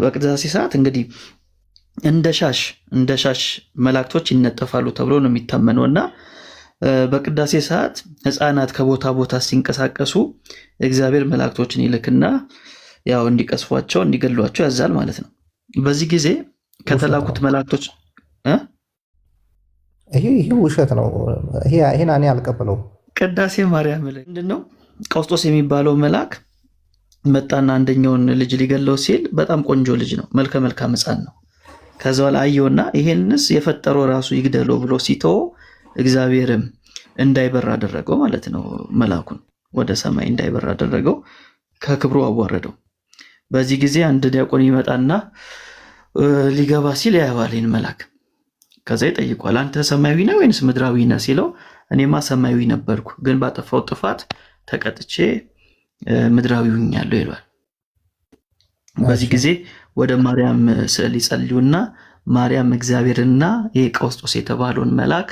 በቅዳሴ ሰዓት እንግዲህ እንደ ሻሽ መላእክቶች ይነጠፋሉ ተብሎ ነው የሚታመነው እና በቅዳሴ ሰዓት ሕፃናት ከቦታ ቦታ ሲንቀሳቀሱ እግዚአብሔር መላእክቶችን ይልክና ያው እንዲቀስፏቸው እንዲገሏቸው ያዛል ማለት ነው። በዚህ ጊዜ ከተላኩት መላእክቶች ይሄ ውሸት ነው። ይሄን እኔ አልቀበለው። ቅዳሴ ማርያም ላይ ምንድነው ቀውስጦስ የሚባለው መልአክ መጣና አንደኛውን ልጅ ሊገለው ሲል በጣም ቆንጆ ልጅ ነው፣ መልከ መልካም ሕፃን ነው። ከዛ በኋላ አየውና ይሄንስ የፈጠረው ራሱ ይግደለው ብሎ ሲተው እግዚአብሔርም እንዳይበር አደረገው ማለት ነው። መልአኩን ወደ ሰማይ እንዳይበር አደረገው፣ ከክብሩ አዋረደው። በዚህ ጊዜ አንድ ዲያቆን ይመጣና ሊገባ ሲል ያየዋል ይህን መልአክ። ከዛ ይጠይቋል፣ አንተ ሰማያዊ ነህ ወይንስ ምድራዊ ነህ ሲለው እኔማ ሰማያዊ ነበርኩ፣ ግን ባጠፋው ጥፋት ተቀጥቼ ምድራዊ ሆኛለሁ ይሏል። በዚህ ጊዜ ወደ ማርያም ስዕል ይጸልዩና ማርያም እግዚአብሔርና ይህ ቀውስጦስ የተባለውን መልአክ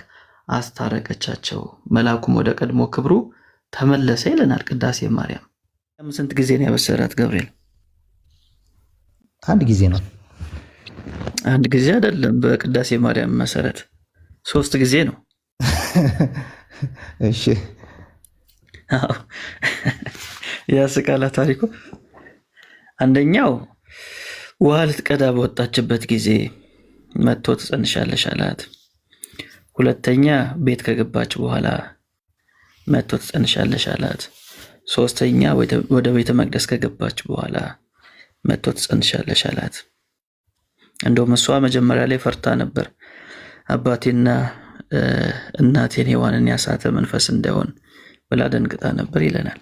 አስታረቀቻቸው። መልአኩም ወደ ቀድሞ ክብሩ ተመለሰ ይለናል ቅዳሴ ማርያም። ስንት ጊዜ ነው ያበሰራት ገብርኤል? አንድ ጊዜ ነው። አንድ ጊዜ አይደለም። በቅዳሴ ማርያም መሰረት 3 ጊዜ ነው። እሺ ያስቃላ ታሪኩ። አንደኛው ውሃ ልትቀዳ በወጣችበት ጊዜ መጥቶ ትጸንሻለሽ አላት። ሁለተኛ ቤት ከገባች በኋላ መጥቶ ትጸንሻለሽ አላት። ሶስተኛ ወደ ቤተ መቅደስ ከገባች በኋላ መጥቶ ትጸንሻለሽ አላት። እንደውም እሷ መጀመሪያ ላይ ፈርታ ነበር፣ አባቴና እናቴን ሔዋንን ያሳተ መንፈስ እንዳይሆን ብላ ደንግጣ ነበር ይለናል።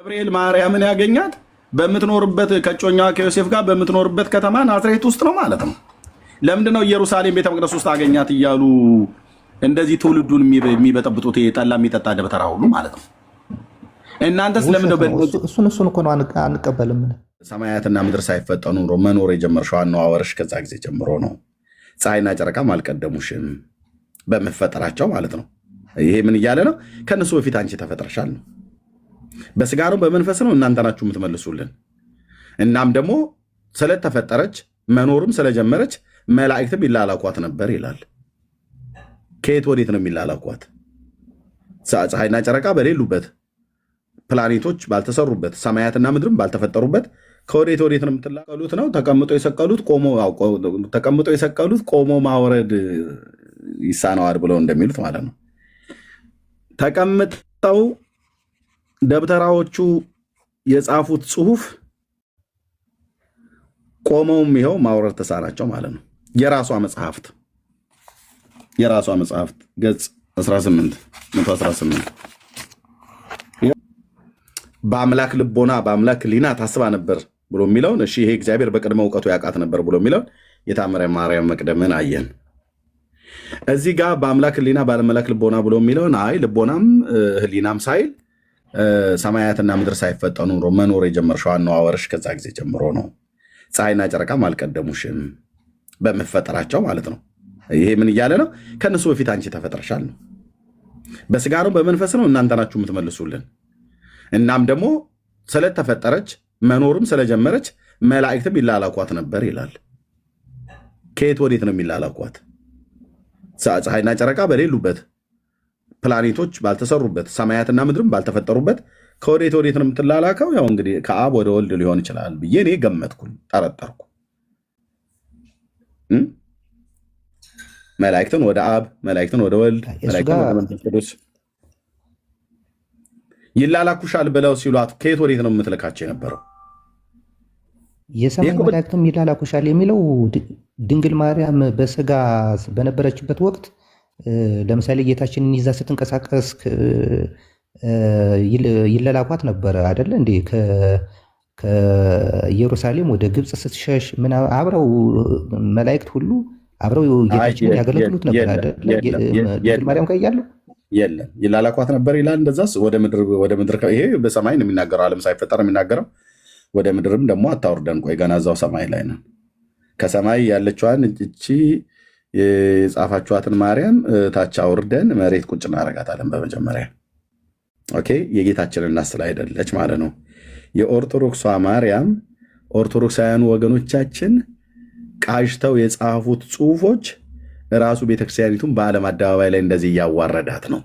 ገብርኤል ማርያምን ያገኛት በምትኖርበት ከጮኛ ከዮሴፍ ጋር በምትኖርበት ከተማ ናዝሬት ውስጥ ነው ማለት ነው። ለምንድነው ኢየሩሳሌም ቤተ መቅደስ ውስጥ አገኛት እያሉ እንደዚህ ትውልዱን የሚበጠብጡት ጠላ የሚጠጣ ደብተራ ሁሉ ማለት ነው? እናንተስ ለምንድነው እሱን እኮ ነው አንቀበልም። ሰማያትና ምድር ሳይፈጠሩ ኑሮ መኖር የጀመርሽው አነዋወርሽ ከዛ ጊዜ ጀምሮ ነው። ፀሐይና ጨረቃም አልቀደሙሽም በመፈጠራቸው ማለት ነው። ይሄ ምን እያለ ነው? ከነሱ በፊት አንቺ ተፈጥረሻል ነው። በስጋ ነው በመንፈስ ነው እናንተ ናችሁ የምትመልሱልን። እናም ደግሞ ስለተፈጠረች መኖርም ስለጀመረች መላእክትም ይላላኳት ነበር ይላል። ከየት ወዴት ነው የሚላላኳት? ፀሐይና ጨረቃ በሌሉበት፣ ፕላኔቶች ባልተሰሩበት፣ ሰማያትና ምድርም ባልተፈጠሩበት ከወዴት ወዴት ነው የምትላቀሉት ነው? ተቀምጦ የሰቀሉት ቆሞ ማውረድ ይሳነዋል ብለው እንደሚሉት ማለት ነው። ተቀምጠው ደብተራዎቹ የጻፉት ጽሁፍ ቆመውም ይኸው ማውረድ ተሳናቸው ማለት ነው። የራሷ መጽሐፍት ገጽ 18 በአምላክ ልቦና በአምላክ ሊና ታስባ ነበር ብሎ የሚለውን እሺ፣ ይሄ እግዚአብሔር በቅድመ እውቀቱ ያውቃት ነበር ብሎ የሚለውን የታምረ ማርያም መቅደምን አየን። እዚህ ጋር በአምላክ ሊና ባለመላክ ልቦና ብሎ የሚለውን አይ ልቦናም ህሊናም ሳይል ሰማያትና ምድር ሳይፈጠሩ ኑሮ መኖር የጀመርሽው አነዋወርሽ ከዛ ጊዜ ጀምሮ ነው። ፀሐይና ጨረቃም አልቀደሙሽም በመፈጠራቸው ማለት ነው። ይሄ ምን እያለ ነው? ከነሱ በፊት አንቺ ተፈጥረሻል ነው። በስጋ ነው በመንፈስ ነው እናንተ ናችሁ የምትመልሱልን። እናም ደግሞ ስለተፈጠረች መኖርም ስለጀመረች መላእክትም ይላላኳት ነበር ይላል። ከየት ወዴት ነው የሚላላኳት? ፀሐይና ጨረቃ በሌሉበት፣ ፕላኔቶች ባልተሰሩበት፣ ሰማያትና ምድርም ባልተፈጠሩበት ከወዴት ወዴት ነው የምትላላከው? ያው እንግዲህ ከአብ ወደ ወልድ ሊሆን ይችላል ብዬ እኔ ገመትኩኝ፣ ጠረጠርኩ። መላእክትን ወደ አብ፣ መላእክትን ወደ ወልድ፣ መላእክትን ወደ መንፈስ ቅዱስ ይላላኩሻል ብለው ሲሏት ከየት ወዴት ነው የምትልካቸው የነበረው? የሰማይ መላእክትም ይላላኩሻል የሚለው ድንግል ማርያም በስጋ በነበረችበት ወቅት ለምሳሌ ጌታችንን ይዛ ስትንቀሳቀስ ይላላኳት ነበረ አይደለ እንዴ? ከኢየሩሳሌም ወደ ግብፅ ስትሸሽ አብረው መላእክት ሁሉ አብረው ጌታችንን ያገለግሉት ነበር አይደለ? ድንግል ማርያም ጋር እያሉ የለም ይላላኳት ነበር ይላል። እንደዛስ ወደ ምድር ይሄ በሰማይ ነው የሚናገረው፣ ዓለም ሳይፈጠር የሚናገረው። ወደ ምድርም ደግሞ አታውርደን፣ ቆይ ገና እዛው ሰማይ ላይ ነን። ከሰማይ ያለችዋን እቺ የጻፋችኋትን ማርያም ታች አውርደን መሬት ቁጭ እናረጋታለን በመጀመሪያ። ኦኬ የጌታችን እናት ስላይደለች ማለት ነው። የኦርቶዶክሷ ማርያም ኦርቶዶክሳውያኑ ወገኖቻችን ቃዥተው የጻፉት ጽሁፎች ራሱ ቤተክርስቲያኒቱን በዓለም አደባባይ ላይ እንደዚህ እያዋረዳት ነው።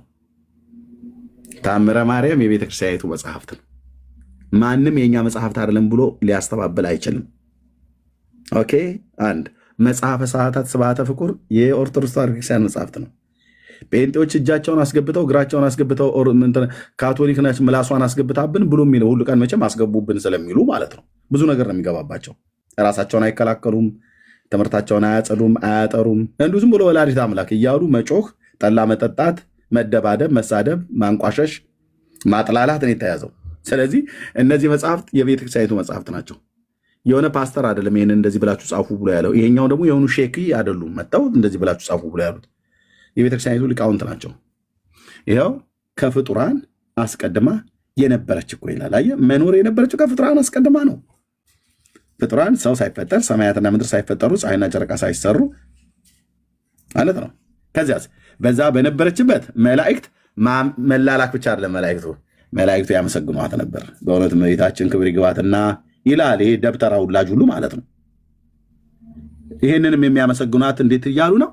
ተአምረ ማርያም የቤተክርስቲያኒቱ መጽሐፍት ነው። ማንም የእኛ መጽሐፍት አይደለም ብሎ ሊያስተባብል አይችልም። ኦኬ። አንድ መጽሐፈ ሰዓታት ስብሐተ ፍቁር የኦርቶዶክስ ተዋሕዶ ቤተክርስቲያን መጽሐፍት ነው። ጴንጤዎች እጃቸውን አስገብተው እግራቸውን አስገብተው ካቶሊክ ነች ምላሷን አስገብታብን ብሎ የሚለው ሁሉ ቀን መቼም አስገቡብን ስለሚሉ ማለት ነው። ብዙ ነገር ነው የሚገባባቸው። ራሳቸውን አይከላከሉም፣ ትምህርታቸውን አያጸዱም፣ አያጠሩም። እንዲሁ ዝም ብሎ ወላዲተ አምላክ እያሉ መጮህ፣ ጠላ መጠጣት፣ መደባደብ፣ መሳደብ፣ ማንቋሸሽ፣ ማጥላላት ነው የተያዘው። ስለዚህ እነዚህ መጽሐፍት የቤተክርስቲያኒቱ መጽሐፍት ናቸው። የሆነ ፓስተር አይደለም ይህን እንደዚህ ብላችሁ ጻፉ ብሎ ያለው። ይሄኛው ደግሞ የሆኑ ሼክ አይደሉም መጥተው እንደዚህ ብላችሁ ጻፉ ብሎ ያሉት የቤተክርስቲያኒቱ ሊቃውንት ናቸው። ይኸው ከፍጡራን አስቀድማ የነበረች እኮ ይላል። አየህ፣ መኖር የነበረችው ከፍጡራን አስቀድማ ነው። ፍጡራን ሰው ሳይፈጠር ሰማያትና ምድር ሳይፈጠሩ ፀሐይና ጨረቃ ሳይሰሩ ማለት ነው። ከዚያስ በዛ በነበረችበት መላእክት መላላክ ብቻ አይደለም፣ መላእክቱ ያመሰግኗት ነበር። በእውነት እመቤታችን ክብር ይግባትና ይላል። ይሄ ደብተራ ውላጅ ሁሉ ማለት ነው። ይህንንም የሚያመሰግኗት እንዴት እያሉ ነው?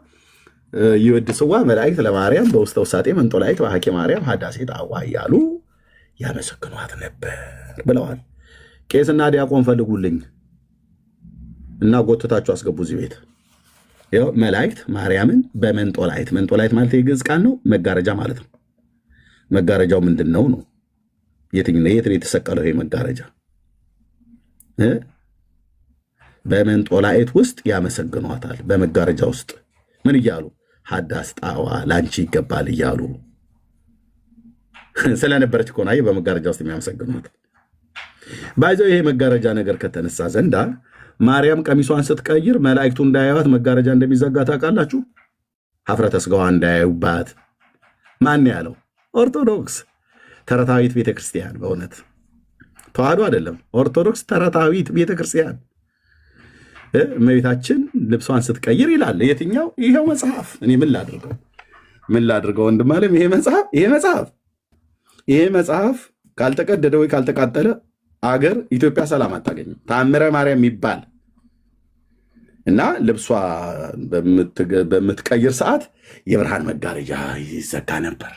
ይወድስዋ መላእክት ለማርያም በውስተ ውሳጤ መንጦላዕት በሐቄ ማርያም ሀዳሴ ጣዋ እያሉ ያመሰግኗት ነበር ብለዋል። ቄስና ዲያቆን ፈልጉልኝ እና ጎትታችሁ አስገቡ እዚህ ቤት። ይኸው መላእክት ማርያምን በመንጦላዕት፣ መንጦላዕት ማለት የግዕዝ ቃል ነው፣ መጋረጃ ማለት ነው። መጋረጃው ምንድን ነው ነው? የት ነው የተሰቀለው ይሄ መጋረጃ? በመንጦላዕት ውስጥ ያመሰግኗታል። በመጋረጃ ውስጥ ምን እያሉ? ሀዳስ ጣዋ ላንቺ ይገባል እያሉ ስለነበረች እኮ ነው በመጋረጃ ውስጥ የሚያመሰግኗት። ባይዘው ይሄ መጋረጃ ነገር ከተነሳ ዘንዳ ማርያም ቀሚሷን ስትቀይር መላእክቱ እንዳያዩት መጋረጃ እንደሚዘጋ ታውቃላችሁ። ሀፍረተ ስጋዋ እንዳያዩባት ማን ያለው? ኦርቶዶክስ ተረታዊት ቤተክርስቲያን። በእውነት ተዋህዶ አይደለም፣ ኦርቶዶክስ ተረታዊት ቤተክርስቲያን እመቤታችን ልብሷን ስትቀይር ይላል። የትኛው? ይሄው መጽሐፍ። እኔ ምን ላድርገው ወንድም አለም? ይሄ መጽሐፍ ካልተቀደደ ወይ ካልተቃጠለ አገር ኢትዮጵያ ሰላም አታገኝም። ተአምረ ማርያም የሚባል እና ልብሷ በምትቀይር ሰዓት የብርሃን መጋረጃ ይዘጋ ነበር።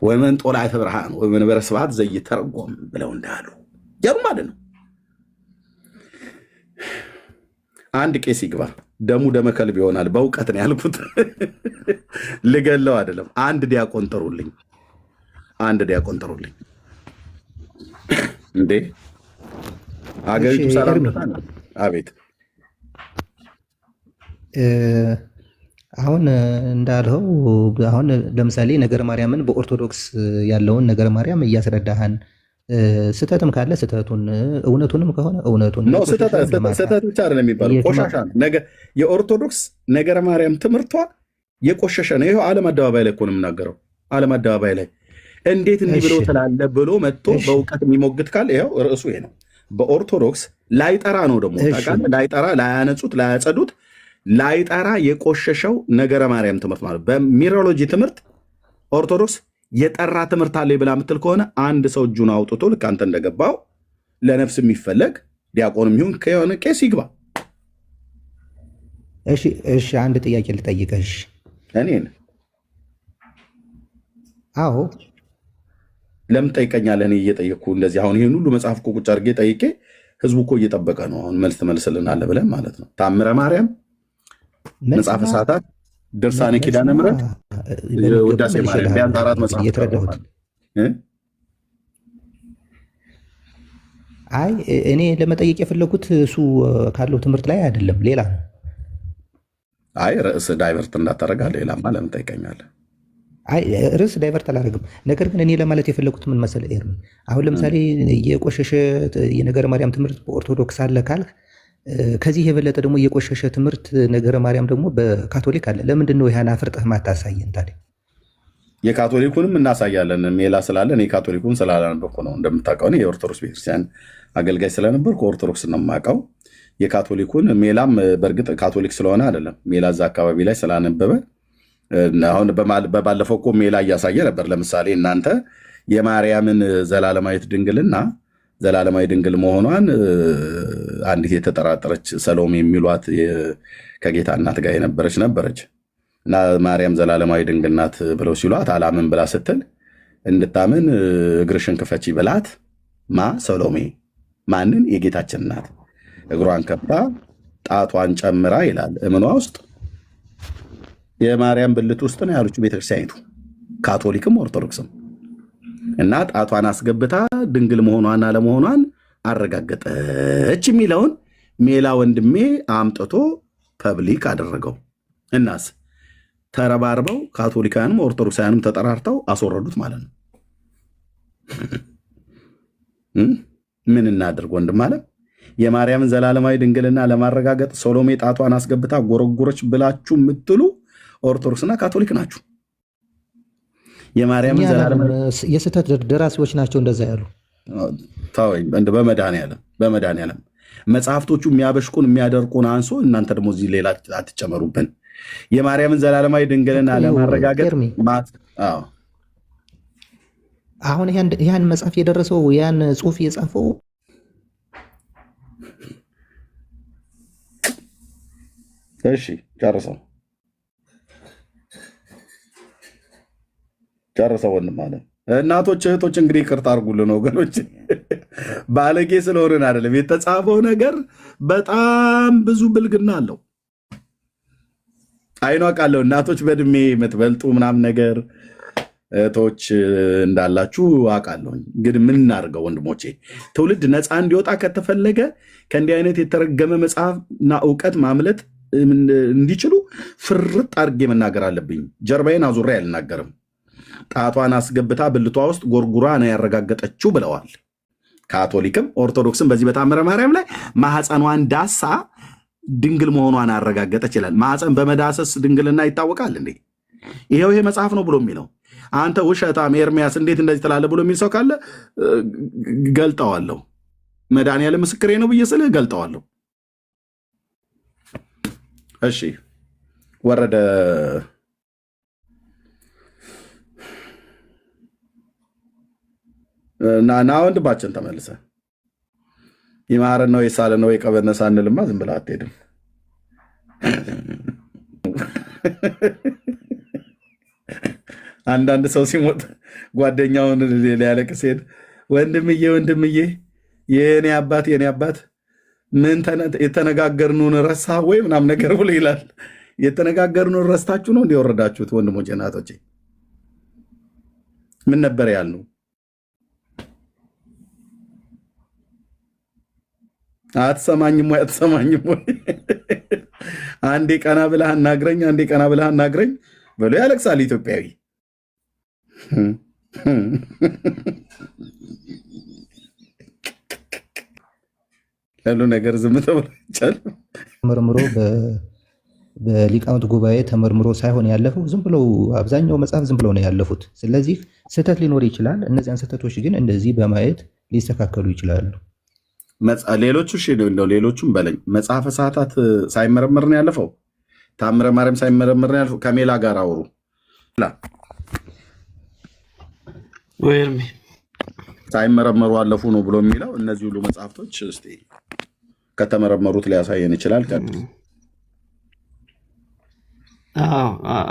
ወመንጦላዕተ ብርሃን ወመንበረ ስብሐት ዘይተረጎም ብለው እንዳሉ ያሉ ማለት ነው። አንድ ቄስ ይግባ፣ ደሙ ደመከልብ ይሆናል። በእውቀት ነው ያልኩት፣ ልገለው አይደለም። አንድ ዲያቆን ጥሩልኝ፣ እንዴ አገሪቱ ሰላም። አቤት። አሁን እንዳልኸው አሁን ለምሳሌ ነገረ ማርያምን በኦርቶዶክስ ያለውን ነገረ ማርያም እያስረዳሃን፣ ስተትም ካለ ስተቱን፣ እውነቱንም ከሆነ እውነቱን። ስተት ብቻ አይደለም የሚባለው፣ ቆሻሻ ነው። የኦርቶዶክስ ነገረ ማርያም ትምህርቷ የቆሸሸ ነው። ይኸው ዓለም አደባባይ ላይ እኮ ነው የምናገረው። ዓለም አደባባይ ላይ እንዴት እንዲህ ብሎ ትላለ ብሎ መጥቶ በእውቀት የሚሞግት ካለ ይኸው ርዕሱ ይሄ ነው። በኦርቶዶክስ ላይጠራ ነው ደግሞ ላይጠራ፣ ላያነጹት፣ ላያጸዱት፣ ላይጠራ የቆሸሸው ነገረ ማርያም ትምህርት ማለት። በሚሮሎጂ ትምህርት ኦርቶዶክስ የጠራ ትምህርት አለ ብላ የምትል ከሆነ አንድ ሰው እጁን አውጥቶ ልክ አንተ እንደገባው ለነፍስ የሚፈለግ ዲያቆንም ይሁን ከሆነ ቄስ ይግባ። እሺ አንድ ጥያቄ ልጠይቀሽ። እኔን? አዎ። ለምን ጠይቀኛለህ? እኔ እየጠየቅኩ እንደዚህ አሁን ይህን ሁሉ መጽሐፍ እኮ ቁጭ አድርጌ ጠይቄ ህዝቡ እኮ እየጠበቀ ነው። አሁን መልስ ትመልስልናለህ ብለን ማለት ነው። ታምረ ማርያም፣ መጽሐፈ ሰዓታት፣ ድርሳነ ኪዳነ ምሕረት፣ ውዳሴ ማርያም ቢያንስ 4 መጽሐፍ የተረዳሁት። አይ እኔ ለመጠየቅ የፈለጉት እሱ ካለው ትምህርት ላይ አይደለም፣ ሌላ ነው። አይ ርዕስ ዳይቨርት እንዳታረጋ፣ ሌላማ ለምን ጠይቀኛለህ? አይ ርዕስ ዳይቨርት አላደርግም። ነገር ግን እኔ ለማለት የፈለጉት ምን መሰለህ ኤርሚ፣ አሁን ለምሳሌ የቆሸሸ የነገረ ማርያም ትምህርት በኦርቶዶክስ አለ ካልክ፣ ከዚህ የበለጠ ደግሞ የቆሸሸ ትምህርት ነገረ ማርያም ደግሞ በካቶሊክ አለ። ለምንድን ነው ይህን አፍርጠህ ማታሳየን ታዲያ? የካቶሊኩንም እናሳያለን። ሜላ ስላለን የካቶሊኩን ስላላነበብኩ ነው። እንደምታውቀው እኔ የኦርቶዶክስ ቤተክርስቲያን አገልጋይ ስለነበርኩ ኦርቶዶክስ ነው የማውቀው። የካቶሊኩን ሜላም በእርግጥ ካቶሊክ ስለሆነ አይደለም፣ ሜላ እዛ አካባቢ ላይ ስላነበበ አሁን በባለፈው እኮ ሜላ እያሳየ ነበር። ለምሳሌ እናንተ የማርያምን ዘላለማዊት ድንግልና ዘላለማዊ ድንግል መሆኗን አንዲት የተጠራጠረች ሰሎሜ የሚሏት ከጌታ እናት ጋር ነበረች እና ማርያም ዘላለማዊ ድንግል ናት ብለው ሲሏት አላምን ብላ ስትል እንድታምን እግርሽን ክፈቺ ብላት ሰሎሜ ማንን? የጌታችን እናት እግሯን ከፍታ ጣቷን ጨምራ ይላል እምኗ ውስጥ የማርያም ብልት ውስጥ ነው ያሉት ቤተክርስቲያኒቱ ካቶሊክም ኦርቶዶክስም እና ጣቷን አስገብታ ድንግል መሆኗን አለመሆኗን አረጋገጠች የሚለውን ሜላ ወንድሜ አምጥቶ ፐብሊክ አደረገው። እናስ ተረባርበው ካቶሊካንም ኦርቶዶክሳውያንም ተጠራርተው አስወረዱት ማለት ነው። ምን እናድርግ ወንድም አለ። የማርያምን ዘላለማዊ ድንግልና ለማረጋገጥ ሰሎሜ ጣቷን አስገብታ ጎረጎረች ብላችሁ የምትሉ ኦርቶዶክስና ካቶሊክ ናችሁ። የማርያምን ዘላለማዊ የስህተት ደራሲዎች ናቸው እንደዛ ያሉ። በመድኃኒዓለም መጽሐፍቶቹ የሚያበሽቁን የሚያደርቁን አንሶ እናንተ ደግሞ እዚህ ሌላ አትጨመሩብን። የማርያምን ዘላለማዊ ድንግልና ለማረጋገጥ አሁን ያን መጽሐፍ የደረሰው ያን ጽሑፍ የጻፈው እሺ ጨርሰው ወንድም አለ። እናቶች እህቶች እንግዲህ ይቅርታ አድርጉልን ወገኖች፣ ባለጌ ስለሆንን አይደለም። የተጻፈው ነገር በጣም ብዙ ብልግና አለው። አይኗ ቃለው እናቶች በእድሜ የምትበልጡ ምናምን ነገር እህቶች እንዳላችሁ አውቃለሁ። ግን ምን እናድርገው ወንድሞቼ፣ ትውልድ ነፃ እንዲወጣ ከተፈለገ ከእንዲህ አይነት የተረገመ መጽሐፍና እውቀት ማምለጥ እንዲችሉ ፍርጥ አድርጌ መናገር አለብኝ። ጀርባዬን አዙሬ አልናገርም። ጣቷን አስገብታ ብልቷ ውስጥ ጎርጉራ ነው ያረጋገጠችው ብለዋል። ካቶሊክም ኦርቶዶክስም በዚህ በታምረ ማርያም ላይ ማህፀኗን ዳሳ ድንግል መሆኗን አረጋገጠች ይላል። ማህፀን በመዳሰስ ድንግልና ይታወቃል እንዴ? ይሄው ይሄ መጽሐፍ ነው ብሎ የሚለው አንተ ውሸታም ኤርሚያስ እንዴት እንደዚህ ትላለህ ብሎ የሚል ሰው ካለ ገልጠዋለሁ። መድኃኒዓለም ምስክሬ ነው ብዬ ስልህ ገልጠዋለሁ። እሺ ወረደ ና ወንድማችን ተመልሰ ይማረን ነው የሳለ ነው የቀበነሳ እንልማ ዝም ብለህ አትሄድም። አንዳንድ ሰው ሲሞት ጓደኛውን ሊያለቅስ ሄድ ወንድምዬ የኔ አባት ምን የተነጋገርነውን ረሳ ወይ ምናምን ነገር ብሎ ይላል። የተነጋገርነውን ረስታችሁ ነው እንዲወረዳችሁት? ወንድሞቼ እናቶቼ ምን ነበር ያልነው? አትሰማኝም ወይ? አንዴ ቀና ብለህ አናግረኝ ብሎ ያለቅሳል ኢትዮጵያዊ። ያሉ ነገር ዝም ተብሎ ይቻላል። ተመርምሮ በሊቃውንት ጉባኤ ተመርምሮ ሳይሆን ያለፈው ዝም ብለው አብዛኛው መጽሐፍ ዝም ብለው ነው ያለፉት። ስለዚህ ስህተት ሊኖር ይችላል። እነዚያን ስህተቶች ግን እንደዚህ በማየት ሊስተካከሉ ይችላሉ። ሌሎቹም በለኝ መጽሐፈ ሰዓታት ሳይመረመር ነው ያለፈው። ታምረ ማርያም ሳይመረመር ነው ያለፈው። ከሜላ ጋር አውሩ ወይም ሳይመረመሩ አለፉ ነው ብሎ የሚለው እነዚህ ሁሉ መጽሐፍቶች እስቲ ከተመረመሩት ሊያሳየን ይችላል።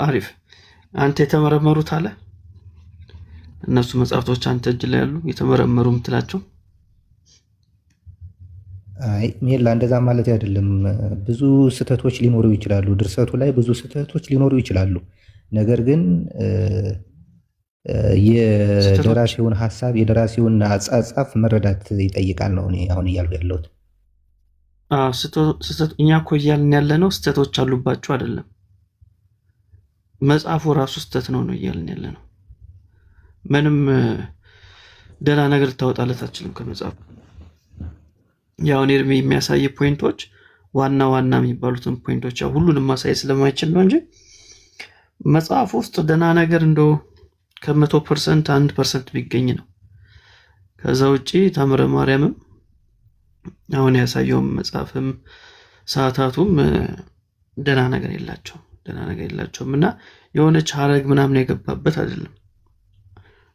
አሪፍ። አንተ የተመረመሩት አለ እነሱ መጽሐፍቶች አንተ እጅ ላይ ያሉ የተመረመሩ የምትላቸው? አይ ሜላ እንደዛ ማለት አይደለም። ብዙ ስህተቶች ሊኖሩ ይችላሉ። ድርሰቱ ላይ ብዙ ስህተቶች ሊኖሩ ይችላሉ። ነገር ግን የደራሲውን ሀሳብ የደራሲውን አጻጻፍ መረዳት ይጠይቃል ነው እኔ አሁን እያልኩ ያለሁት። እኛ እኮ እያልን ያለ ነው ስህተቶች አሉባቸው አይደለም። መጽሐፉ ራሱ ስህተት ነው እያልን ያለ ነው። ምንም ደህና ነገር ልታወጣለት አትችልም ከመጽሐፉ። ያው ኤርሚ የሚያሳይ ፖይንቶች ዋና የሚባሉትን ፖይንቶች ያው ሁሉንም ማሳየት ስለማይችል ነው እንጂ መጽሐፍ ውስጥ ደህና ነገር እንደው ከ100% 1% ቢገኝ ነው። ከዛ ውጪ ታምረ ማርያምም አሁን ያሳየውም መጽሐፍም ሰዓታቱም ደህና ነገር የላቸውም እና የሆነች ሀረግ ምናምን የገባበት አይደለም።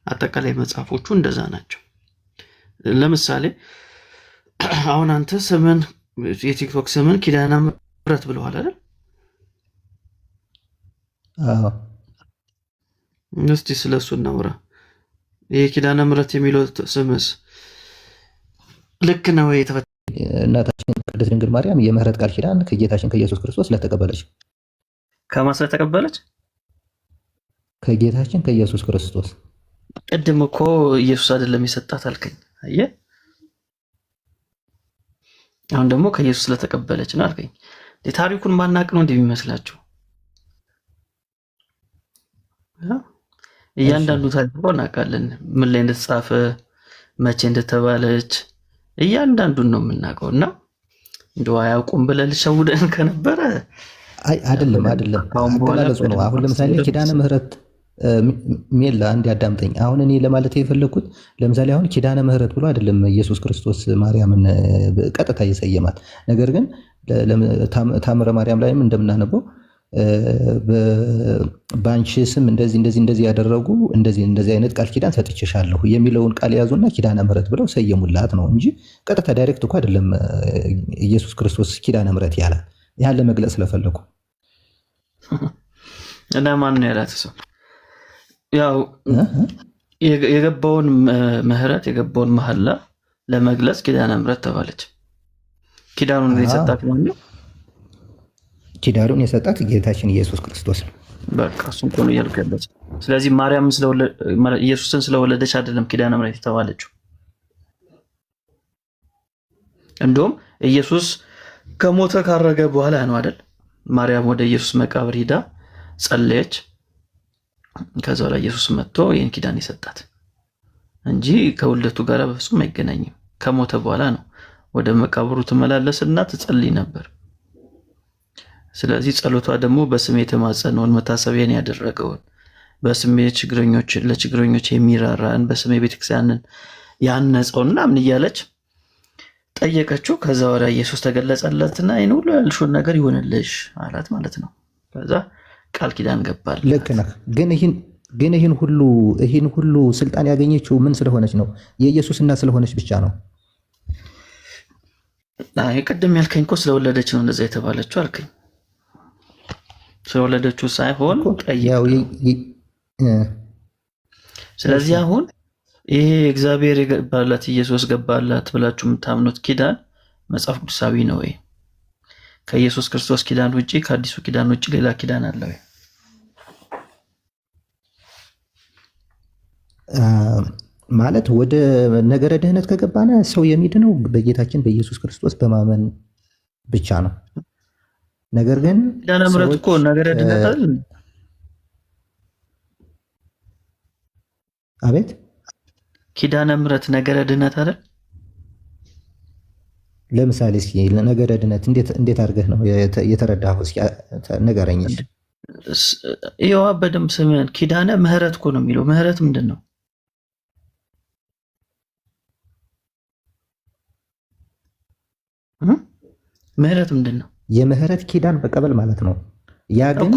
አጠቃላይ መጽሐፎቹ እንደዛ ናቸው ለምሳሌ አሁን አንተ ስምን የቲክቶክ ስምን ኪዳነ ምሕረት ብለዋል አይደል? እስቲ ስለሱ እናውራ። ይሄ ኪዳነ ምሕረት የሚለው ስምስ ልክ ነው? እናታችን ቅድስት ድንግል ማርያም የምህረት ቃል ኪዳን ከጌታችን ከኢየሱስ ክርስቶስ ስለተቀበለች ከማን ስለተቀበለች? ከጌታችን ከኢየሱስ ክርስቶስ። ቅድም እኮ ኢየሱስ አይደለም የሰጣት አልከኝ። አየህ፣ አሁን ደግሞ ከኢየሱስ ስለተቀበለች ነው አልከኝ። ታሪኩን ማናቅ ነው እንደሚመስላችሁ? እያንዳንዱ ታሪክ እናውቃለን። ምን ላይ እንደተጻፈ፣ መቼ እንደተባለች እያንዳንዱን ነው የምናውቀው። እና እንደው አያውቁም ብለህ ልሸውደን ከነበረ አይደለም አገላለጹ ነው። አሁን ለምሳሌ ኪዳነ ምሕረት ሜላ አንድ ያዳምጠኝ። አሁን እኔ ለማለት የፈለግኩት ለምሳሌ አሁን ኪዳነ ምሕረት ብሎ አይደለም ኢየሱስ ክርስቶስ ማርያምን ቀጥታ የሰየማት። ነገር ግን ታምረ ማርያም ላይም እንደምናነበው በአንቺ ስም እንደዚህ ያደረጉ እንደዚህ አይነት ቃል ኪዳን ሰጥቼሻለሁ የሚለውን ቃል ያዙና ኪዳነ ምሕረት ብለው ሰየሙላት ነው እንጂ ቀጥታ ዳይሬክት እኮ አይደለም ኢየሱስ ክርስቶስ ኪዳነ ምሕረት ያላት። ያን ለመግለጽ ስለፈለኩ እና ማን ነው ያላት? ሰው ያው የገባውን ምሕረት የገባውን መሐላ ለመግለጽ ኪዳነ ምሕረት ተባለች። ኪዳኑን የሰጣት ማን ነው? ኪዳኑን የሰጣት ጌታችን ኢየሱስ ክርስቶስ ነው። በቃ እሱን ነው እያልኩ ያለሁት። ስለዚህ ማርያም ኢየሱስን ስለወለደች አይደለም ኪዳነ ምሕረት የተባለችው። እንደውም ኢየሱስ ከሞተ ካረገ በኋላ ነው አይደል ማርያም ወደ ኢየሱስ መቃብር ሄዳ ጸለየች። ከዛ ላይ ኢየሱስ መጥቶ ይህን ኪዳን የሰጣት እንጂ ከውልደቱ ጋር በፍጹም አይገናኝም። ከሞተ በኋላ ነው ወደ መቃብሩ ትመላለስና ትጸልይ ነበር። ስለዚህ ጸሎቷ ደግሞ በስሜ የተማጸነውን መታሰቢያን ያደረገውን በስሜ ለችግረኞች የሚራራን በስሜ ቤተክርስቲያንን ያነጸውና ምን እያለች ጠየቀችው። ከዛ ወደ ኢየሱስ ተገለጸለትና ይህን ሁሉ ያልሽውን ነገር ይሆንልሽ አላት ማለት ነው። ከዛ ቃል ኪዳን ገባል። ልክ ነህ። ግን ይህን ሁሉ ስልጣን ያገኘችው ምን ስለሆነች ነው? የኢየሱስ እናት ስለሆነች ብቻ ነው። ቅድም ያልከኝ እኮ ስለወለደች ነው እንደዛ የተባለችው አልከኝ። ስለወለደችው ሳይሆን ስለዚህ አሁን ይሄ እግዚአብሔር የገባላት ኢየሱስ ገባላት ብላችሁ የምታምኑት ኪዳን መጽሐፍ ቅዱሳዊ ነው ወይ? ከኢየሱስ ክርስቶስ ኪዳን ውጪ ከአዲሱ ኪዳን ውጪ ሌላ ኪዳን አለ ወይ? ማለት ወደ ነገረ ድህነት ከገባነ ሰው የሚድነው በጌታችን በኢየሱስ ክርስቶስ በማመን ብቻ ነው። ነገር ግን ኪዳነ ምሕረት እኮ ነገረ ድህነት አይደል? አቤት፣ ኪዳነ ምሕረት ነገረ ድህነት አይደል? ለምሳሌ እስኪ ነገረ ድህነት እንዴት አድርገህ ነው የተረዳኸው? እስኪ ንገረኝ። ይኸዋ በደንብ ስምን። ኪዳነ ምሕረት እኮ ነው የሚለው። ምሕረት ምንድን ነው? ምሕረት ምንድን ነው? የምህረት ኪዳን መቀበል ማለት ነው። ያ ግን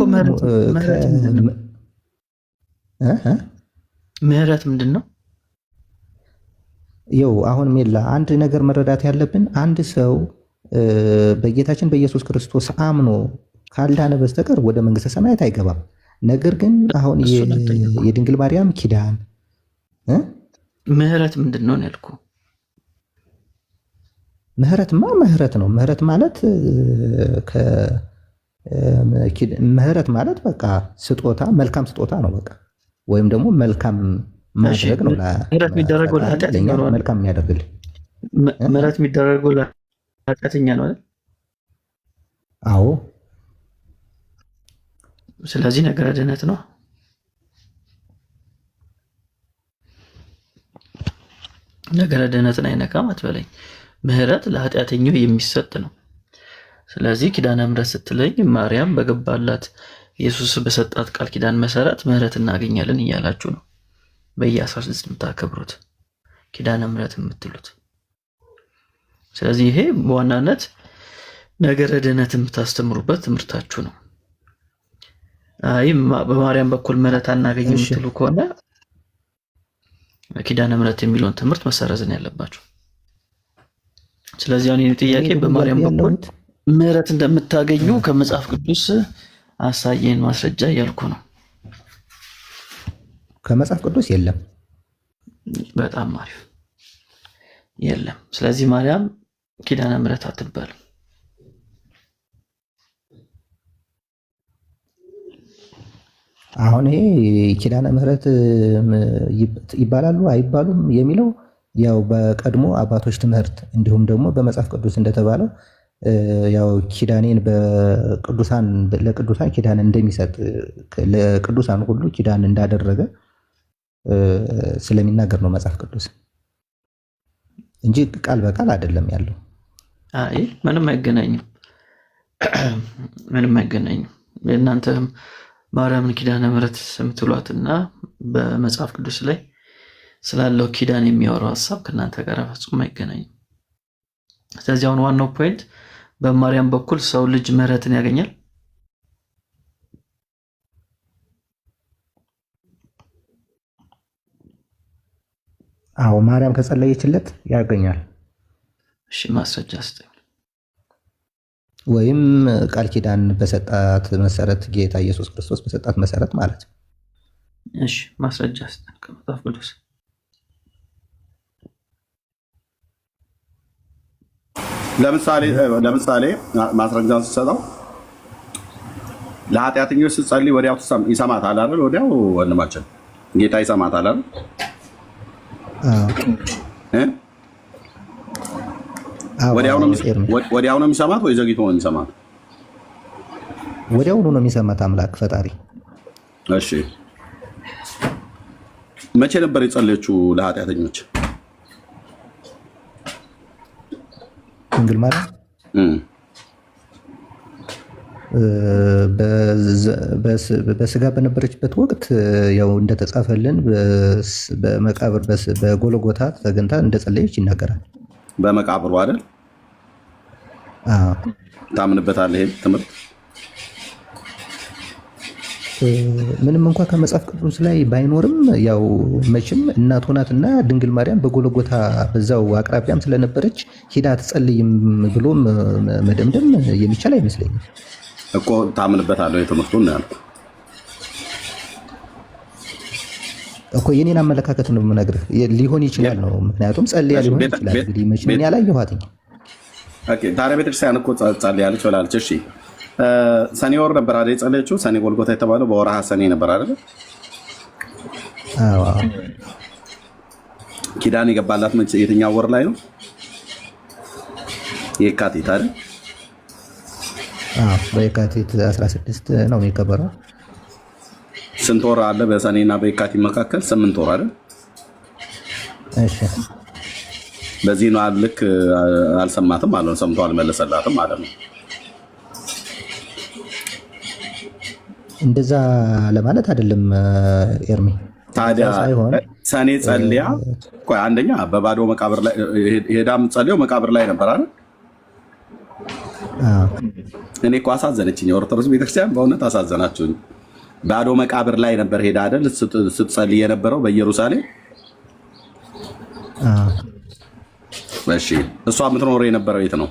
ምህረት ምንድን ነው? ይኸው አሁን ሜላ አንድ ነገር መረዳት ያለብን አንድ ሰው በጌታችን በኢየሱስ ክርስቶስ አምኖ ካልዳነ በስተቀር ወደ መንግስተ ሰማያት አይገባም። ነገር ግን አሁን የድንግል ማርያም ኪዳን ምህረት ምንድን ነው ያልኩ? ምህረትማ ምህረት ነው። ምህረት ማለት በቃ ስጦታ፣ መልካም ስጦታ ነው በቃ። ወይም ደግሞ መልካም ማድረግ ነው። ምህረት የሚደረገው ለኃጢአተኛ ነው። መልካም የሚያደርግልህ ምህረት የሚደረገው ለኃጢአተኛ ነው አይደል? አዎ። ስለዚህ ነገረ ድህነት ነው። ነገረ ድህነትን አይነካም አትበለኝ። ምህረት ለኃጢአተኛው የሚሰጥ ነው። ስለዚህ ኪዳነ ምሕረት ስትለኝ ማርያም በገባላት ኢየሱስ በሰጣት ቃል ኪዳን መሰረት ምህረት እናገኛለን እያላችሁ ነው በየ16 የምታከብሩት ኪዳነ ምሕረት የምትሉት። ስለዚህ ይሄ በዋናነት ነገረ ድህነት የምታስተምሩበት ትምህርታችሁ ነው። አይ በማርያም በኩል ምህረት አናገኝም የምትሉ ከሆነ ኪዳነ ምሕረት የሚለውን ትምህርት መሰረዝን ያለባቸው። ስለዚህ አሁን ይሄ ጥያቄ በማርያም በኩል ምሕረት እንደምታገኙ ከመጽሐፍ ቅዱስ አሳየን ማስረጃ እያልኩ ነው። ከመጽሐፍ ቅዱስ የለም። በጣም አሪፍ የለም። ስለዚህ ማርያም ኪዳነ ምሕረት አትባልም። አሁን ይሄ ኪዳነ ምሕረት ይባላሉ አይባሉም የሚለው ያው በቀድሞ አባቶች ትምህርት እንዲሁም ደግሞ በመጽሐፍ ቅዱስ እንደተባለው ያው ኪዳኔን ለቅዱሳን ኪዳን እንደሚሰጥ ለቅዱሳን ሁሉ ኪዳን እንዳደረገ ስለሚናገር ነው መጽሐፍ ቅዱስ እንጂ ቃል በቃል አይደለም ያለው። አይ ምንም አይገናኝም፣ ምንም አይገናኝም። እናንተም ማርያምን ኪዳነ ምሕረት የምትሏትና በመጽሐፍ ቅዱስ ላይ ስላለው ኪዳን የሚያወራው ሀሳብ ከእናንተ ጋር ፈጽሞ አይገናኝም። ስለዚህ አሁን ዋናው ፖይንት በማርያም በኩል ሰው ልጅ ምሕረትን ያገኛል። አዎ ማርያም ከጸለየችለት ያገኛል። እሺ ማስረጃ ስጠኝ። ወይም ቃል ኪዳን በሰጣት መሰረት ጌታ ኢየሱስ ክርስቶስ በሰጣት መሰረት ማለት ነው። እሺ ማስረጃ ስጠኝ ከመጽሐፍ ቅዱስ። ለምሳሌ ማስረጃውን ስትሰጠው ለኃጢአተኞች ስትጸልይ ወዲያው ይሰማታል አይደል? ወዲያው ወንድማችን ጌታ ይሰማታል አይደል? ወዲያው ነው የሚሰማት ወይ ዘግይቶ ነው የሚሰማት? ወዲያውኑ ነው የሚሰማት አምላክ ፈጣሪ። እሺ መቼ ነበር የጸለየችው ለኃጢአተኞች? ድንግል ማርያም በስጋ በነበረችበት ወቅት ያው እንደተጻፈልን በመቃብር በጎልጎታ ተገኝታ እንደጸለየች ይናገራል። በመቃብሩ አይደል? ታምንበታለህ? ይሄን ትምህርት ምንም እንኳን ከመጽሐፍ ቅዱስ ላይ ባይኖርም ያው መቼም እናቱ ናትና ድንግል ማርያም በጎልጎታ በዛው አቅራቢያም ስለነበረች ሂዳ ትጸልይም ብሎ መደምደም የሚቻል አይመስለኝም እኮ። ታምንበታለህ የትምህርቱን ነው ያልኩት እኮ። የኔን አመለካከት ነው የምነግርህ። ሊሆን ይችላል ነው ምክንያቱም ጸልያ ሊሆን ይችላል። እንግዲህ መቼም እኔ አላየኋትም። ኦኬ ታዲያ ቤተክርስቲያን እኮ ጸልያለች ብላለች። እሺ ሰኔ ወር ነበር አይደል የጸለየችው? ሰኔ ጎልጎታ የተባለው በወርሃ ሰኔ ነበር አይደል? አዎ። ኪዳን የገባላት መቼ የትኛው ወር ላይ ነው? የካቲት አይደል? አዎ በየካቲት 16 ነው የሚከበረው። ስንት ወር አለ በሰኔና በየካቲት መካከል? 8 ወር አይደል? እሺ በዚህ ነው ልክ አልሰማትም ማለት ነው። ሰምቶ አልመለሰላትም ማለት ነው። እንደዛ ለማለት አይደለም ኤርሚ። ታዲያ ሰኔ ጸልያ ቆይ አንደኛ በባዶ መቃብር ላይ ሄዳም ጸልዮ መቃብር ላይ ነበር አይደል? እኔ እኮ አሳዘነችኝ። ኦርቶዶክስ ቤተክርስቲያን በእውነት አሳዘናችሁኝ። ባዶ መቃብር ላይ ነበር ሄዳ አይደል ስትጸልይ የነበረው በኢየሩሳሌም። እሺ እሷ የምትኖረው የነበረው የት ነው?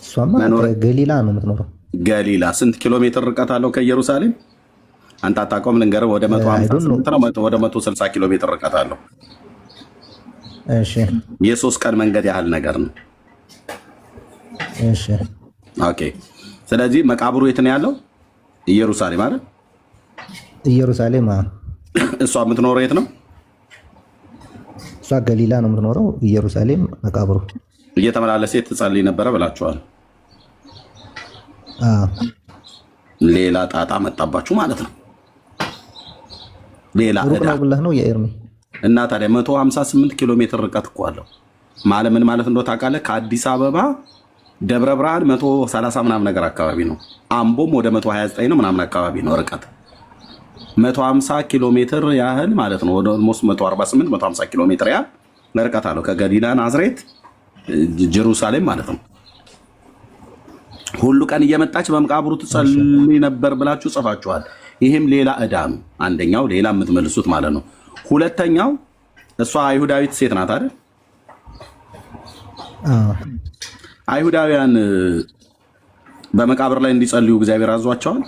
እሷማ ገሊላ ነው የምትኖረው። ገሊላ ስንት ኪሎ ሜትር ርቀት አለው ከኢየሩሳሌም? አንተ አታውቀውም? ልንገርህ፣ ወደ 158 ወደ 160 ኪሎ ሜትር ርቀት አለው። እሺ የ3 ቀን መንገድ ያህል ነገር ነው። እሺ ኦኬ። ስለዚህ መቃብሩ የት ነው ያለው? ኢየሩሳሌም አይደል? ኢየሩሳሌም። እሷ የምትኖረው የት ነው? እሷ ገሊላ ነው የምትኖረው። ኢየሩሳሌም መቃብሩ። እየተመላለሰ ትጸልይ ነበረ ብላችኋል። ሌላ ጣጣ መጣባችሁ ማለት ነው። ሌላ ሩቅ ነው ብለህ ነው የኤርሚ። እና ታዲያ 158 ኪሎ ሜትር ርቀት እኮ አለው። ማለት ምን ማለት እንደው ታውቃለህ? ከአዲስ አበባ ደብረ ብርሃን 130 ምናምን ነገር አካባቢ ነው። አምቦም ወደ 129 ነው ምናምን አካባቢ ነው ርቀት። 150 ኪሎ ሜትር ያህል ማለት ነው። ወደ ኦልሞስት 148 150 ኪሎ ሜትር ያህል ርቀት አለው ከገሊላ ናዝሬት ጀሩሳሌም ማለት ነው። ሁሉ ቀን እየመጣች በመቃብሩ ትጸልይ ነበር ብላችሁ ጽፋችኋል። ይህም ሌላ ዕዳ ነው። አንደኛው ሌላ የምትመልሱት ማለት ነው። ሁለተኛው እሷ አይሁዳዊት ሴት ናት አይደል? አይሁዳውያን በመቃብር ላይ እንዲጸልዩ እግዚአብሔር አዟቸዋል?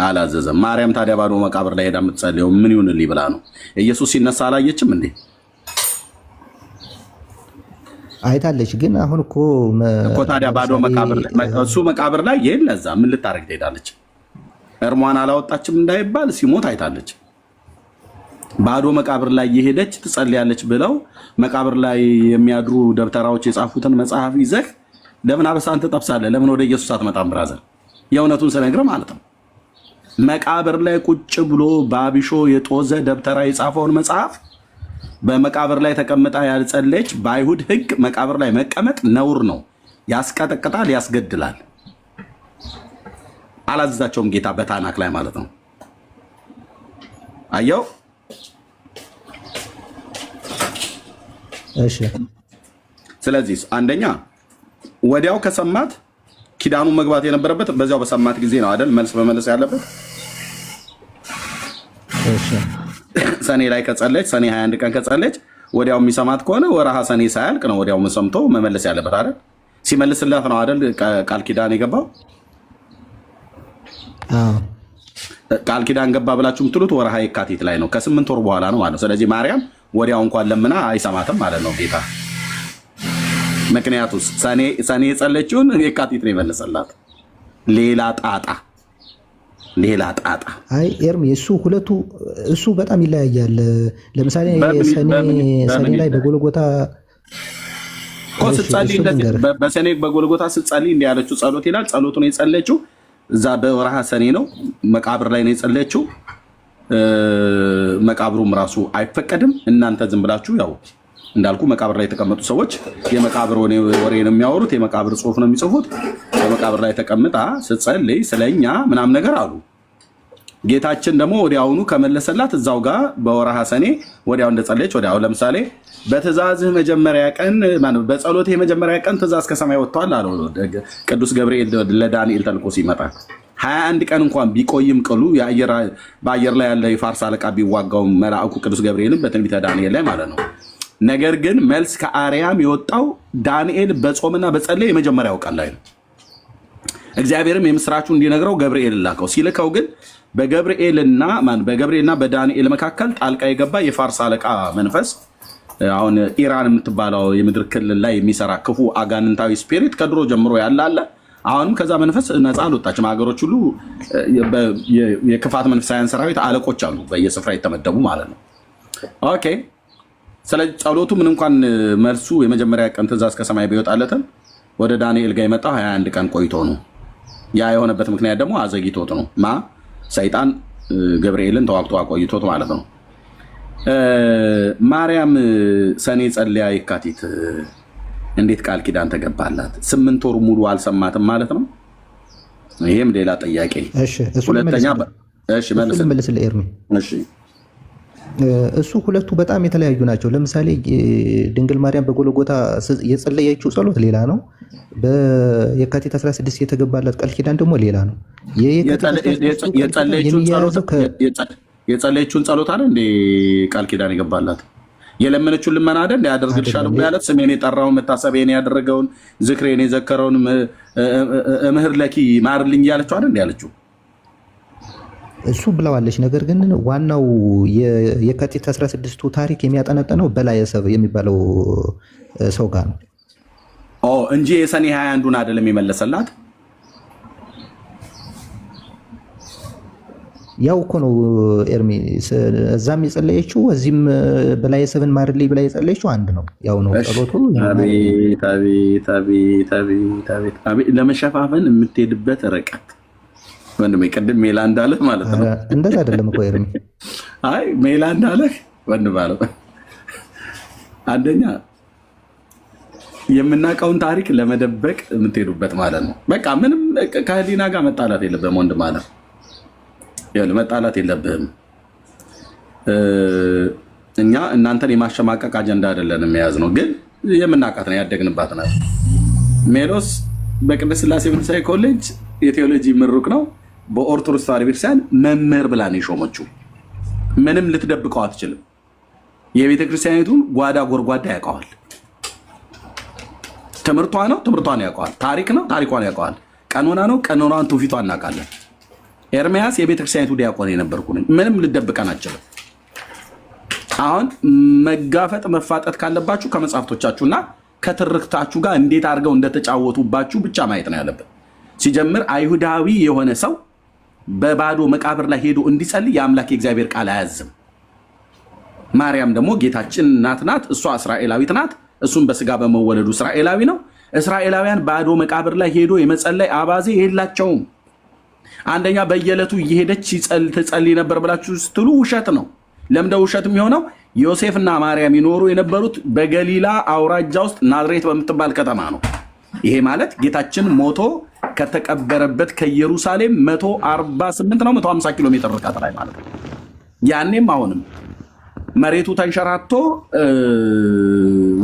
አላዘዘም። ማርያም ታዲያ ባዶ መቃብር ላይ ሄዳ የምትጸልየው ምን ይሁንልኝ ብላ ነው? ኢየሱስ ሲነሳ አላየችም እንዴ? አይታለች። ግን አሁን እኮ ታዲያ ባዶ መቃብር ላይ እሱ መቃብር ላይ ይሄን ለዛ ምን ልታረግ ትሄዳለች? እርሟን አላወጣችም እንዳይባል ሲሞት አይታለች። ባዶ መቃብር ላይ የሄደች ትጸልያለች ብለው መቃብር ላይ የሚያድሩ ደብተራዎች የጻፉትን መጽሐፍ ይዘህ ለምን አበሳን ትጠብሳለህ? ለምን ወደ ኢየሱስ አትመጣም? ብራዘር የእውነቱን ስነግርህ ማለት ነው። መቃብር ላይ ቁጭ ብሎ በአቢሾ የጦዘ ደብተራ የጻፈውን መጽሐፍ በመቃብር ላይ ተቀምጣ ያልጸለች በአይሁድ ሕግ መቃብር ላይ መቀመጥ ነውር ነው፣ ያስቀጠቅጣል፣ ያስገድላል። አላዘዛቸውም ጌታ በታናክ ላይ ማለት ነው። አየው። እሺ። ስለዚህ አንደኛ ወዲያው ከሰማት ኪዳኑን መግባት የነበረበት በዚያው በሰማት ጊዜ ነው አይደል? መልስ በመለስ ያለበት። እሺ። ሰኔ ላይ ከጸለች ሰኔ 21 ቀን ከጸለች ወዲያው የሚሰማት ከሆነ ወረሃ ሰኔ ሳያልቅ ነው ወዲያው ሰምቶ መመለስ ያለበት አይደል? ሲመልስላት ነው አይደል ቃል ኪዳን የገባው። ቃል ኪዳን ገባ ብላችሁ የምትሉት ወረሃ የካቲት ላይ ነው፣ ከ8 ወር በኋላ ነው ማለት ነው። ስለዚህ ማርያም ወዲያው እንኳን ለምና አይሰማትም ማለት ነው ጌታ። ምክንያቱስ ሰኔ የጸለችውን የካቲት ነው የመለሰላት። ሌላ ጣጣ። አይ ኤርሚ ሁለቱ እሱ በጣም ይለያያል። ለምሳሌ ሰኔ ላይ በጎልጎታ በሰኔ በጎልጎታ ስትጸልይ እንዲህ ያለችው ጸሎት ይላል። ጸሎቱን የጸለችው እዛ በወርሃ ሰኔ ነው፣ መቃብር ላይ ነው የጸለችው። መቃብሩም ራሱ አይፈቀድም። እናንተ ዝም ብላችሁ ያው እንዳልኩ መቃብር ላይ የተቀመጡ ሰዎች የመቃብር ወሬ ነው የሚያወሩት፣ የመቃብር ጽሑፍ ነው የሚጽፉት። በመቃብር ላይ ተቀምጣ ስትጸልይ ስለኛ ምናምን ነገር አሉ። ጌታችን ደግሞ ወዲያውኑ ከመለሰላት እዛው ጋር በወርሃ ሰኔ ወዲያው እንደጸለየች ወዲያው። ለምሳሌ በትእዛዝህ መጀመሪያ ቀን በጸሎትህ የመጀመሪያ ቀን ትእዛዝ ከሰማይ ወጥቷል አለው ቅዱስ ገብርኤል ለዳንኤል ተልኮ ሲመጣ። 21 ቀን እንኳን ቢቆይም ቅሉ በአየር ላይ ያለ የፋርስ አለቃ ቢዋጋው መልአኩ ቅዱስ ገብርኤልን በትንቢተ ዳንኤል ላይ ማለት ነው። ነገር ግን መልስ ከአርያም የወጣው ዳንኤል በጾምና በጸለይ የመጀመሪያው ቀን ላይ ነው። እግዚአብሔርም የምስራቹ እንዲነግረው ገብርኤል ላከው። ሲልከው ግን በገብርኤልና በዳንኤል መካከል ጣልቃ የገባ የፋርስ አለቃ መንፈስ፣ አሁን ኢራን የምትባለው የምድር ክልል ላይ የሚሰራ ክፉ አጋንንታዊ ስፒሪት ከድሮ ጀምሮ ያላለ አሁንም ከዛ መንፈስ ነፃ አልወጣችም። ሀገሮች ሁሉ የክፋት መንፈሳውያን ሰራዊት አለቆች አሉ፣ በየስፍራ የተመደቡ ማለት ነው። ኦኬ። ስለዚህ ጸሎቱ ምን እንኳን መልሱ የመጀመሪያ ቀን ትእዛዝ ከሰማይ ቢወጣለትም ወደ ዳንኤል ጋር የመጣው 21 ቀን ቆይቶ ነው። ያ የሆነበት ምክንያት ደግሞ አዘግይቶት ነው። ሰይጣን ገብርኤልን ተዋግቶ አቆይቶት ማለት ነው። ማርያም ሰኔ ጸልያ የካቲት እንዴት ቃል ኪዳን ተገባላት? 8 ወር ሙሉ አልሰማትም ማለት ነው። ይሄም ሌላ ጥያቄ። ሁለተኛ መልስልህ ኤርሚ። እሱ ሁለቱ በጣም የተለያዩ ናቸው። ለምሳሌ ድንግል ማርያም በጎልጎታ የጸለየችው ጸሎት ሌላ ነው። በየካቲት 16 የተገባላት ቃል ኪዳን ደግሞ ሌላ ነው። የጸለየችውን ጸሎት አለ እንዴ ቃል ኪዳን የገባላት? የለመነችውን ልመና አይደል እንዴ ያደርግልሻለሁ ያለት? ስሜን የጠራውን መታሰቢያን ያደረገውን ዝክሬን የዘከረውን እምህር ለኪ ማርልኝ ያለችው አይደል እንዴ ያለችው? እሱ ብለዋለች። ነገር ግን ዋናው የካቲት 16ቱ ታሪክ የሚያጠነጥነው በላየሰብ የሚባለው ሰው ጋር ነው እንጂ የሰኔ 21ዱን አይደለም የመለሰላት። ያው እኮ ነው ኤርሚ፣ እዛም የጸለየችው እዚህም በላየሰብን ማርልኝ ብላ የጸለየችው አንድ ነው። ያው ነው ጸሎቱ። ለመሸፋፈን የምትሄድበት ርቀት ወንድሜ፣ ቅድም ሜላ እንዳለህ ማለት ነው። እንደዛ አይደለም እኮ ኤርሚ። አይ ሜላ እንዳለህ ወንድም አለው። አንደኛ የምናውቀውን ታሪክ ለመደበቅ የምትሄዱበት ማለት ነው። በቃ ምንም ከህሊና ጋር መጣላት የለብህም ወንድም አለ። መጣላት የለብህም። እኛ እናንተን የማሸማቀቅ አጀንዳ አይደለንም የያዝነው፣ ግን የምናውቃት ነው ያደግንባት ናት። ሜሎስ በቅድስት ሥላሴ መንፈሳዊ ኮሌጅ የቴዎሎጂ ምሩቅ ነው። በኦርቶዶክስ ተዋሕዶ ቤተክርስቲያን መምህር ብላ ነው የሾመችው። ምንም ልትደብቀው አትችልም። የቤተክርስቲያኒቱን ጓዳ ጎርጓዳ ያውቀዋል። ትምህርቷ ነው፣ ትምህርቷን ያውቀዋል። ታሪክ ነው፣ ታሪኳን ያውቀዋል። ቀኖና ነው፣ ቀኖናን ትውፊቷን እናውቃለን። ኤርሚያስ የቤተክርስቲያኒቱ ዲያቆን የነበርኩ ነኝ። ምንም ልደብቀን አትችልም። አሁን መጋፈጥ መፋጠጥ ካለባችሁ ከመጽሐፍቶቻችሁና ከትርክታችሁ ጋር እንዴት አድርገው እንደተጫወቱባችሁ ብቻ ማየት ነው ያለብን። ሲጀምር አይሁዳዊ የሆነ ሰው በባዶ መቃብር ላይ ሄዶ እንዲጸልይ የአምላክ የእግዚአብሔር ቃል አያዝም። ማርያም ደግሞ ጌታችን እናት ናት። እሷ እስራኤላዊት ናት። እሱም በስጋ በመወለዱ እስራኤላዊ ነው። እስራኤላውያን ባዶ መቃብር ላይ ሄዶ የመጸለይ አባዜ የላቸውም። አንደኛ በየዕለቱ እየሄደች ትጸልይ ነበር ብላችሁ ስትሉ ውሸት ነው። ለምደ ውሸት የሚሆነው ዮሴፍና ማርያም ይኖሩ የነበሩት በገሊላ አውራጃ ውስጥ ናዝሬት በምትባል ከተማ ነው። ይሄ ማለት ጌታችን ሞቶ ከተቀበረበት ከኢየሩሳሌም 148 ነው 150 ኪሎ ሜትር ርቀት ላይ ማለት ነው። ያኔም አሁንም መሬቱ ተንሸራቶ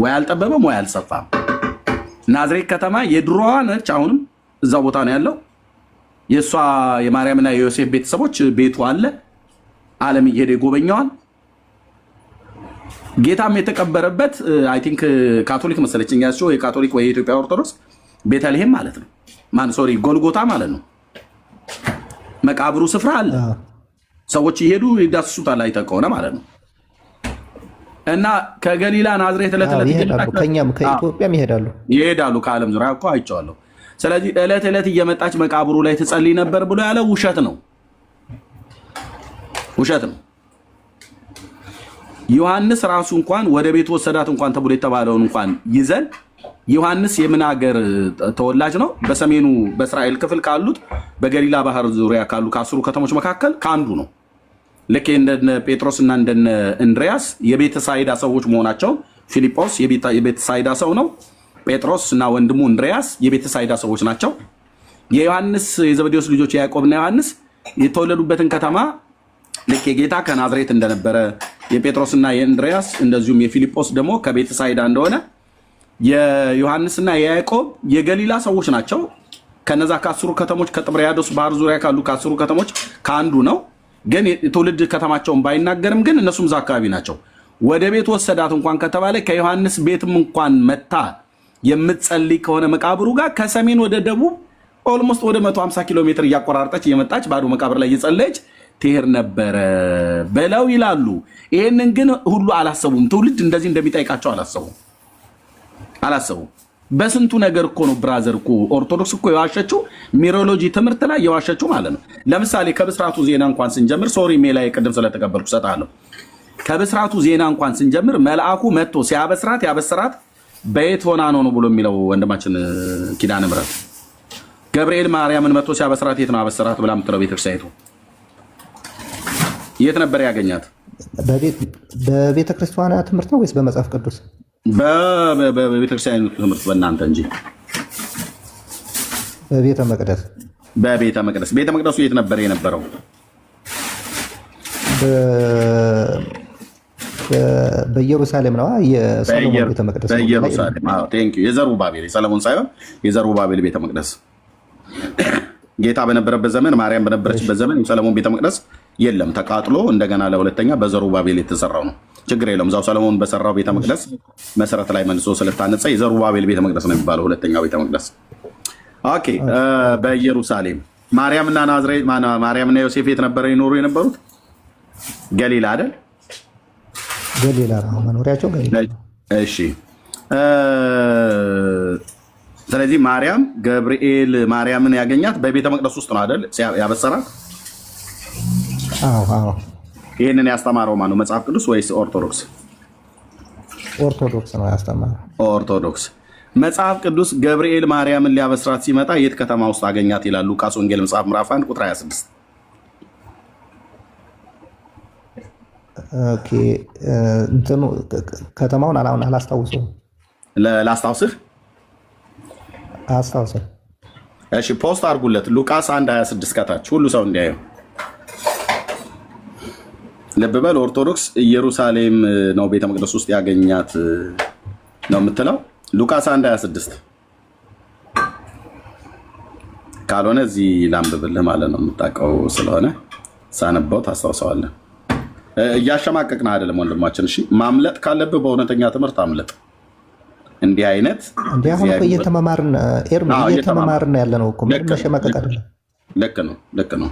ወይ አልጠበበም ወይ አልሰፋም። ናዝሬት ከተማ የድሮዋ ነች። አሁንም እዛ ቦታ ነው ያለው። የእሷ የማርያምና የዮሴፍ ቤተሰቦች ቤቱ አለ። ዓለም እየሄደ ይጎበኘዋል። ጌታም የተቀበረበት አይ ቲንክ ካቶሊክ መሰለችኝ ያቸው የካቶሊክ ወይ የኢትዮጵያ ኦርቶዶክስ ቤተልሔም ማለት ነው። ጎልጎታ ማለት ነው። መቃብሩ ስፍራ አለ። ሰዎች ይሄዱ ይዳስሱታል። አይተህ ከሆነ ማለት ነው። እና ከገሊላ ናዝሬት ዕለት ከኛም ከኢትዮጵያም ይሄዳሉ። ከዓለም ዙሪያ እኮ አይቼዋለሁ። ስለዚህ ዕለት ዕለት እየመጣች መቃብሩ ላይ ትጸልይ ነበር ብሎ ያለው ውሸት ነው፣ ውሸት ነው። ዮሐንስ ራሱ እንኳን ወደ ቤት ወሰዳት እንኳን ተብሎ የተባለውን እንኳን ይዘን ዮሐንስ የምን ሀገር ተወላጅ ነው? በሰሜኑ በእስራኤል ክፍል ካሉት በገሊላ ባህር ዙሪያ ካሉ ከ10 ከተሞች መካከል ከአንዱ ነው። ልክ እንደነ ጴጥሮስ እና እንደነ እንድሪያስ የቤተሳይዳ ሰዎች መሆናቸው። ፊልጶስ የቤተሳይዳ ሰው ነው። ጴጥሮስ እና ወንድሙ እንድሪያስ የቤተሳይዳ ሰዎች ናቸው። የዮሐንስ የዘብዴዎስ ልጆች ያዕቆብና ዮሐንስ የተወለዱበትን ከተማ ልክ የጌታ ከናዝሬት እንደነበረ የጴጥሮስና የእንድሪያስ እንደዚሁም የፊልጶስ ደግሞ ከቤተሳይዳ እንደሆነ የዮሐንስና የያዕቆብ የገሊላ ሰዎች ናቸው። ከነዛ ከ10 ከተሞች ከጥብርያዶስ ባህር ዙሪያ ካሉ ከ10 ከተሞች ከአንዱ ነው። ግን የትውልድ ከተማቸውን ባይናገርም ግን እነሱም እዛ አካባቢ ናቸው። ወደ ቤት ወሰዳት እንኳን ከተባለ ከዮሐንስ ቤትም እንኳን መታ የምትጸልይ ከሆነ መቃብሩ ጋር ከሰሜን ወደ ደቡብ ኦልሞስት ወደ 150 ኪሎ ሜትር እያቆራረጠች እየመጣች ባዶ መቃብር ላይ እየጸለየች ትሄድ ነበረ ብለው ይላሉ። ይህንን ግን ሁሉ አላሰቡም። ትውልድ እንደዚህ እንደሚጠይቃቸው አላሰቡም። በስንቱ ነገር እኮ ነው ብራዘር እኮ ኦርቶዶክስ እኮ የዋሸችው ሚሮሎጂ ትምህርት ላይ የዋሸችው ማለት ነው። ለምሳሌ ከብስራቱ ዜና እንኳን ስንጀምር ሶሪ ሜላ ቅድም ስለተቀበልኩ ሰጣለሁ። ከብስራቱ ዜና እንኳን ስንጀምር መልአኩ መጥቶ ሲያበስራት ያበስራት በየት ሆና ነው ብሎ የሚለው ወንድማችን ኪዳነ ምሕረት ገብርኤል ማርያምን መጥቶ ሲያበስራት የት ነው አበስራት ብላ የምትለው ቤተክርስቲያኒቱ የት ነበር ያገኛት? በቤተ ክርስቲያኗ ትምህርት ነው ወይስ በመጽሐፍ ቅዱስ? በቤተክርስቲያኑ ትምህርት በእናንተ እንጂ በቤተ መቅደስ። ቤተ መቅደሱ የት ነበር የነበረው? በኢየሩሳሌም ነው። የሰሎሞን ቤተ መቅደስ በኢየሩሳሌም። አዎ ቴንክ ዩ። የዘሩባቤል የሰሎሞን ሳይሆን የዘሩባቤል ቤተ መቅደስ ጌታ በነበረበት ዘመን ማርያም በነበረችበት ዘመን የሰሎሞን ቤተ መቅደስ የለም፣ ተቃጥሎ እንደገና ለሁለተኛ በዘሩባቤል የተሰራው ነው። ችግር የለውም። እዛው ሰሎሞን በሰራው ቤተ መቅደስ መሰረት ላይ መልሶ ስለታነጸ የዘሩባቤል ቤተ መቅደስ ነው የሚባለው ሁለተኛው ቤተ መቅደስ። ኦኬ። በኢየሩሳሌም ማርያምና ናዝሬት ማርያምና ዮሴፍ የት ነበረ ይኖሩ የነበሩት? ገሊላ አይደል? ገሊላ ነው መኖሪያቸው፣ ገሊላ። እሺ። ስለዚህ ማርያም ገብርኤል ማርያምን ያገኛት በቤተ መቅደስ ውስጥ ነው አይደል ያበሰራት? አዎ። ይህንን ያስተማረው ማነው? መጽሐፍ ቅዱስ ወይስ ኦርቶዶክስ? ኦርቶዶክስ ነው ያስተማረው። ኦርቶዶክስ። መጽሐፍ ቅዱስ ገብርኤል ማርያምን ሊያበስራት ሲመጣ የት ከተማ ውስጥ አገኛት ይላል? ሉቃስ ወንጌል መጽሐፍ ምዕራፍ 1 ቁጥር 26። ኦኬ። እንትኑ ከተማውን አላስታውሰውም። ላስታውስህ? አስታውሰው። እሺ፣ ፖስት አድርጉለት። ሉቃስ 1:26 ከታች ሁሉ ሰው እንዲያየው። ልብ በል። ኦርቶዶክስ ኢየሩሳሌም ነው ቤተ መቅደስ ውስጥ ያገኛት ነው የምትለው። ሉቃስ 1:26 ካልሆነ እዚህ ላንብብልህ ማለት ነው። የምታውቀው ስለሆነ ሳነበው ታስታውሰዋለህ። እያሸማቀቅን አይደለም ወንድማችን። እሺ ማምለጥ ካለብህ በእውነተኛ ትምህርት አምለጥ። እንዲህ አይነት እንዲህ አሁን እኮ እየተመማርን እየተመማርን ያለ ነው እኮ ምንም መሸማቀቅ አይደለም። ልክ ነው።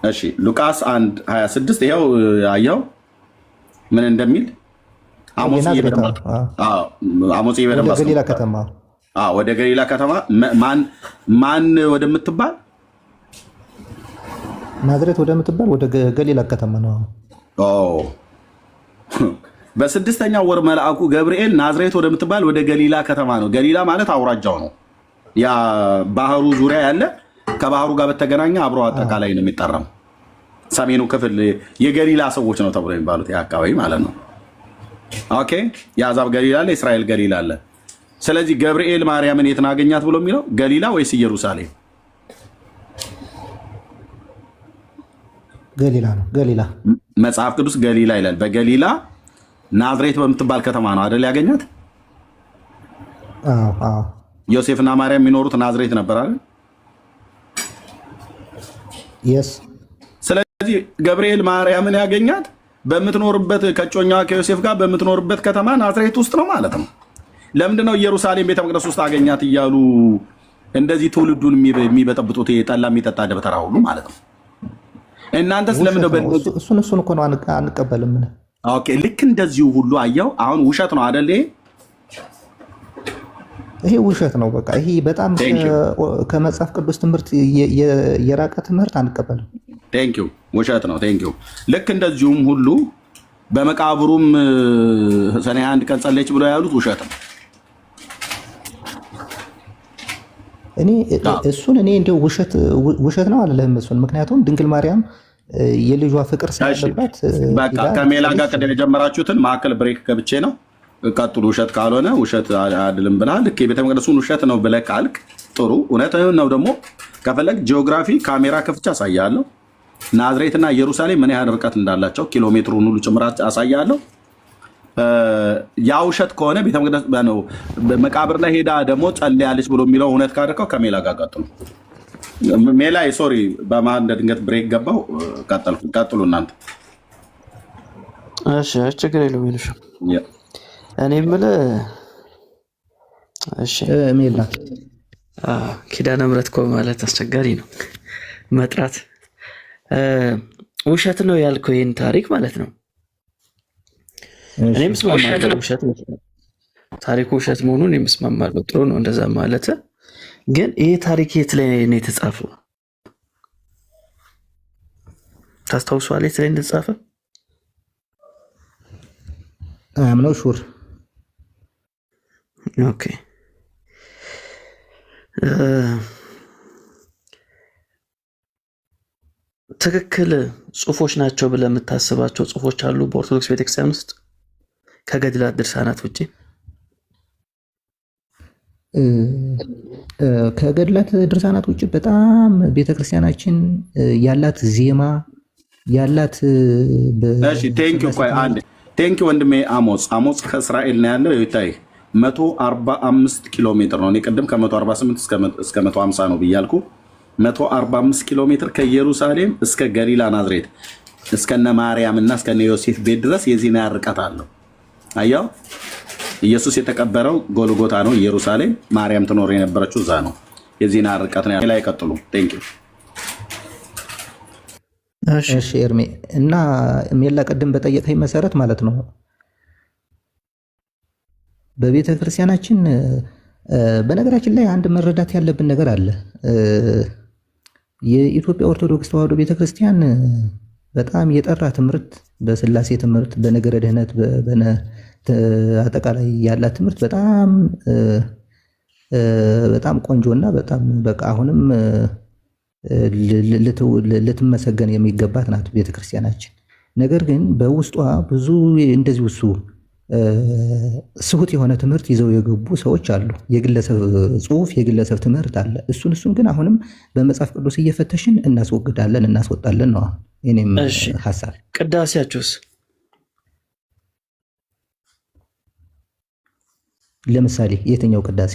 እሺ ሉቃስ 1:26 ይኸው አየኸው ምን እንደሚል አሞጽ ገሊላ ከተማ ወደ ገሊላ ከተማ ማን ወደምትባል ናዝሬት ወደምትባል ወደ ገሊላ ከተማ ነው። በስድስተኛው ወር መልአኩ ገብርኤል ናዝሬት ወደምትባል ወደ ገሊላ ከተማ ነው። ገሊላ ማለት አውራጃው ነው። ያ ባህሩ ዙሪያ ያለ ከባህሩ ጋር በተገናኘ አብሮ አጠቃላይ ነው የሚጠራው። ሰሜኑ ክፍል የገሊላ ሰዎች ነው ተብሎ የሚባሉት ያ አካባቢ ማለት ነው። ኦኬ የአሕዛብ ገሊላ አለ፣ የእስራኤል ገሊላ አለ። ስለዚህ ገብርኤል ማርያምን የት አገኛት ብሎ የሚለው ገሊላ ወይስ ኢየሩሳሌም? ገሊላ ነው። ገሊላ መጽሐፍ ቅዱስ ገሊላ ይላል። በገሊላ ናዝሬት በምትባል ከተማ ነው አይደል ያገኛት? ዮሴፍና ማርያም የሚኖሩት ናዝሬት ነበር አይደል? ስለዚህ ገብርኤል ማርያምን ያገኛት በምትኖርበት ከጮኛዋ ከዮሴፍ ጋር በምትኖርበት ከተማ ናዝሬት ውስጥ ነው ማለት ነው። ለምንድነው ኢየሩሳሌም ቤተ መቅደስ ውስጥ አገኛት እያሉ እንደዚህ ትውልዱን የሚበጠብጡት? ጠላ የሚጠጣ ደብተራ ሁሉ ማለት ነው። እናንተስ ለምንድነው እሱን እኮ ነው አንቀበልም? ኦኬ ልክ እንደዚሁ ሁሉ አየው። አሁን ውሸት ነው አይደል? ይሄ ውሸት ነው። በቃ ይሄ በጣም ከመጽሐፍ ቅዱስ ትምህርት የራቀ ትምህርት አንቀበልም። ቴንኪዩ ውሸት ነው። ቴንኪዩ ልክ እንደዚሁም ሁሉ በመቃብሩም ሰኔ 1 ቀን ጸለየች ብሎ ያሉት ውሸት ነው። እኔ እንደው ውሸት ነው አለለም እሱን። ምክንያቱም ድንግል ማርያም የልጇ ፍቅር ስላለባት በቃ ከሜላ ጋር ቀደም የጀመራችሁትን ማዕከል ብሬክ ገብቼ ነው ቀጥሉ። ውሸት ካልሆነ ውሸት አይደለም ብለሃል። ልክ የቤተ መቅደሱን ውሸት ነው ብለህ ካልክ ጥሩ። እውነት ነው ደግሞ ከፈለግ ጂኦግራፊ ካሜራ ከፍቼ አሳያለሁ። ናዝሬትና ኢየሩሳሌም ምን ያህል ርቀት እንዳላቸው ኪሎ ሜትሩን ሁሉ ጭምራት አሳያለሁ። ያ ውሸት ከሆነ ቤተ መቅደስ ነው መቃብር ላይ ሄዳ ደግሞ ጸልያለች ብሎ የሚለው እውነት ካደረከው ከሜላ ጋር ቀጥሉ። ሜላ ሶሪ በመሀል እንደ ድንገት ብሬክ ገባው። ቀጥሉ እናንተ። እሺ ችግር የለውም ይሉሽ እኔ የምልህ እሺ ሜላ ኪዳነ ምሕረት እኮ ማለት አስቸጋሪ ነው መጥራት። ውሸት ነው ያልከው ይህን ታሪክ ማለት ነው። እኔም እስማማለሁ ውሸት ታሪኩ ውሸት መሆኑን የምስማማለሁ። ጥሩ ነው እንደዛ ማለት። ግን ይሄ ታሪክ የት ላይ ነው የተጻፈው? ታስታውሷል? የት ላይ እንደተጻፈ? አምነው ሹር ኦኬ ትክክል ጽሁፎች ናቸው ብለህ የምታስባቸው ጽሁፎች አሉ በኦርቶዶክስ ቤተክርስቲያን ውስጥ ከገድላት ድርሳናት ውጭ? ከገድላት ድርሳናት ውጭ በጣም ቤተክርስቲያናችን ያላት ዜማ ያላት ቴንኪ ወንድሜ አሞጽ ከእስራኤል ነው ያለው። ይታይ 145 ኪሎ ሜትር ነው። እኔ ቅድም ከ148 እስከ 150 ነው ብያልኩ። 145 ኪሎ ሜትር ከኢየሩሳሌም እስከ ገሊላ ናዝሬት እስከነ ማርያም እና እስከነ ዮሴፍ ቤት ድረስ የዚህን ያህል ርቀት አለው። አያው ኢየሱስ የተቀበረው ጎልጎታ ነው፣ ኢየሩሳሌም። ማርያም ትኖር የነበረችው እዛ ነው። የዚህን ያህል ርቀት ነው። ላይ ቀጥሉ። ቴንክ ዩ። እሺ ኤርሜ እና ሜላ ቅድም በጠየቀኝ መሰረት ማለት ነው በቤተ ክርስቲያናችን በነገራችን ላይ አንድ መረዳት ያለብን ነገር አለ። የኢትዮጵያ ኦርቶዶክስ ተዋሕዶ ቤተክርስቲያን በጣም የጠራ ትምህርት በስላሴ ትምህርት፣ በነገረ ድህነት፣ አጠቃላይ ያላት ትምህርት በጣም ቆንጆና በጣም በቃ አሁንም ልትመሰገን የሚገባት ናት ቤተክርስቲያናችን። ነገር ግን በውስጧ ብዙ እንደዚህ ስሁት የሆነ ትምህርት ይዘው የገቡ ሰዎች አሉ። የግለሰብ ጽሁፍ፣ የግለሰብ ትምህርት አለ። እሱን ግን አሁንም በመጽሐፍ ቅዱስ እየፈተሽን እናስወጣለን ነው የኔም ሀሳብ። ቅዳሴያችሁስ ለምሳሌ የትኛው ቅዳሴ?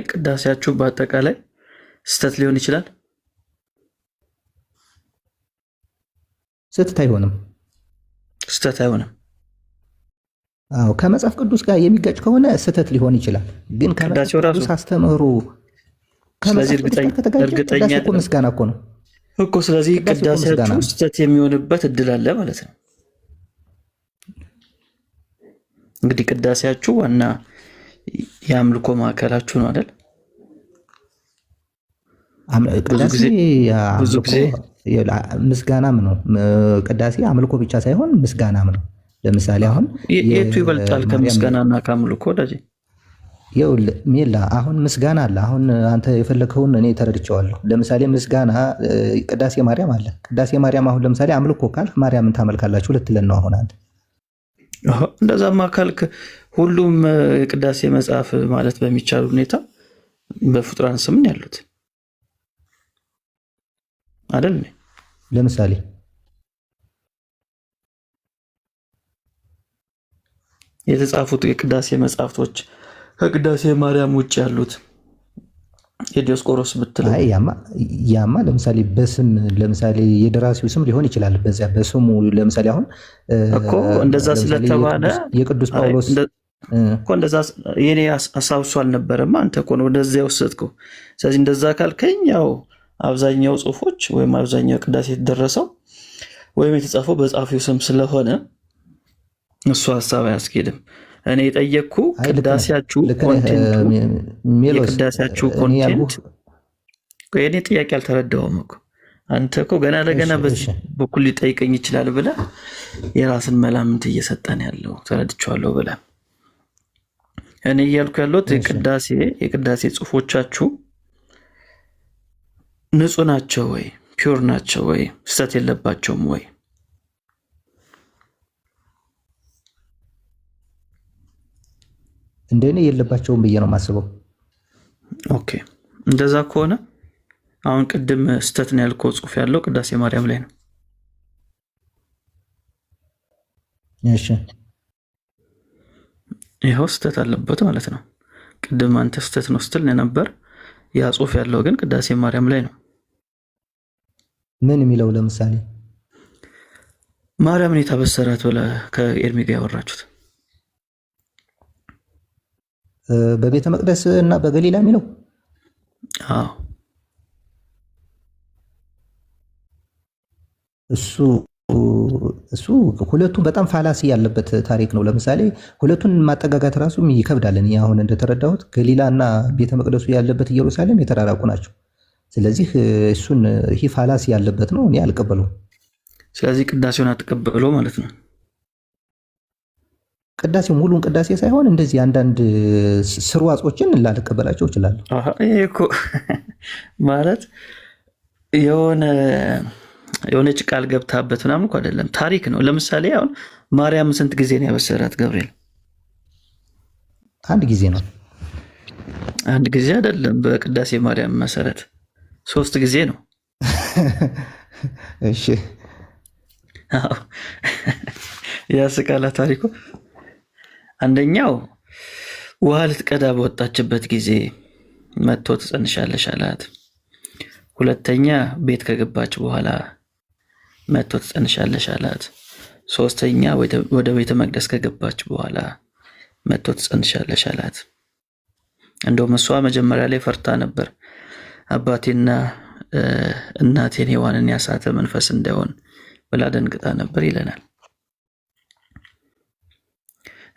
ቅዳሴያችሁ በአጠቃላይ ስህተት ሊሆን ይችላል? ስህተት አይሆንም። ስህተት አይሆንም። አዎ ከመጽሐፍ ቅዱስ ጋር የሚጋጭ ከሆነ ስህተት ሊሆን ይችላል። ግን ቅዳሴው ከመጽሐፍ ራሱ ቅዱስ አስተምህሮ ስለዚህ ከመጽሐፍ ቅዱስ ጋር ከተጋጨ እርግጠኛ ቅዳሴ እኮ ምስጋና እኮ ነው እኮ። ስለዚህ ቅዳሴ እኮ ምስጋና ቅዳሴያችሁ ነው። ስህተት የሚሆንበት እድል አለ ማለት ነው። እንግዲህ ቅዳሴያችሁ ዋና የአምልኮ ማዕከላችሁ ነው አይደል? ቅዳሴ ብዙ ጊዜ ምስጋናም ነው። ቅዳሴ አምልኮ ብቻ ሳይሆን ምስጋናም ነው። ለምሳሌ አሁን የቱ ይበልጣል ከምስጋናና ከአምልኮ? ወዳጄ ይኸውልህ ሜላ አሁን ምስጋና አለ። አሁን አንተ የፈለግኸውን እኔ ተረድቼዋለሁ። ለምሳሌ ምስጋና ቅዳሴ ማርያም አለ። ቅዳሴ ማርያም አሁን ለምሳሌ አምልኮ ካልክ ማርያምን ታመልካላችሁ ልትለን ነው አሁን አንተ። እንደዛማ ካልክ ሁሉም የቅዳሴ መጽሐፍ ማለት በሚቻል ሁኔታ በፍጡራን ስም ነው ያሉት አይደል? ለምሳሌ የተጻፉት የቅዳሴ መጽሐፍቶች ከቅዳሴ ማርያም ውጭ ያሉት የዲዮስቆሮስ ብትለው ያማ ለምሳሌ በስም ለምሳሌ የደራሲው ስም ሊሆን ይችላል። በዚያ በስሙ ለምሳሌ አሁን እኮ እንደዛ ስለተባለ የቅዱስ ጳውሎስ እኮ እንደዛ የኔ ሀሳብ እሱ አልነበረም። አንተ እኮ ነው ወደዚያ ወሰድከው። ስለዚህ እንደዛ ካልከኝ ያው አብዛኛው ጽሁፎች ወይም አብዛኛው ቅዳሴ የተደረሰው ወይም የተጻፈው በጻፊው ስም ስለሆነ እሱ ሀሳብ አያስኬድም። እኔ የጠየቅኩ ቅዳሴያችሁ የቅዳሴያችሁ ኮንቴንት የኔ ጥያቄ አልተረዳውም እኮ አንተ እኮ ገና ለገና በዚህ በኩል ሊጠይቀኝ ይችላል ብለህ የራስን መላምት እየሰጠን ያለው ተረድቼዋለሁ ብለህ እኔ እያልኩ ያለሁት የቅዳሴ ጽሁፎቻችሁ ንጹህ ናቸው ወይ? ፒውር ናቸው ወይ? ስህተት የለባቸውም ወይ? እንደኔ የለባቸውም ብዬ ነው የማስበው። ኦኬ እንደዛ ከሆነ አሁን ቅድም ስህተት ነው ያልከው ጽሁፍ ያለው ቅዳሴ ማርያም ላይ ነው። እሺ ይኸው ስህተት አለበት ማለት ነው። ቅድም አንተ ስህተት ነው ስትል ነበር። ያ ጽሁፍ ያለው ግን ቅዳሴ ማርያም ላይ ነው። ምን የሚለው ለምሳሌ ማርያምን የታበሰራት ብለህ ከኤርሚ ጋር ያወራችሁት በቤተ መቅደስ እና በገሊላ የሚለው አዎ እሱ ሁለቱም በጣም ፋላሲ ያለበት ታሪክ ነው። ለምሳሌ ሁለቱን ማጠጋጋት ራሱ ይከብዳል። እኔ አሁን እንደተረዳሁት ገሊላ እና ቤተ መቅደሱ ያለበት ኢየሩሳሌም የተራራቁ ናቸው። ስለዚህ እሱን ይህ ፋላሲ ያለበት ነው። እኔ አልቀበለውም። ስለዚህ ቅዳሴውን አትቀበለው ማለት ነው። ቅዳሴው ሙሉን ቅዳሴ ሳይሆን እንደዚህ አንዳንድ ስርዋጾችን ላልቀበላቸው እችላለሁ። ይሄ እኮ ማለት የሆነች ቃል ገብታበት ምናምን እኮ አይደለም፣ ታሪክ ነው። ለምሳሌ አሁን ማርያም ስንት ጊዜ ነው ያበሰራት ገብርኤል? አንድ ጊዜ ነው። አንድ ጊዜ አይደለም። በቅዳሴ ማርያም መሰረት 3 ጊዜ ነው። እሺ ያስቃላ ታሪኩ። አንደኛው ውሃ ልትቀዳ በወጣችበት ጊዜ መጥቶ ትጸንሻለሽ አላት። ሁለተኛ ቤት ከገባች በኋላ መጥቶ ትጸንሻለሽ አላት። ሶስተኛ ወደ ቤተ መቅደስ ከገባች በኋላ መጥቶ ትጸንሻለሽ አላት። እንደውም እሷ መጀመሪያ ላይ ፈርታ ነበር። አባቴና እናቴን ሔዋንን ያሳተ መንፈስ እንዳይሆን ብላ ደንግጣ ነበር ይለናል።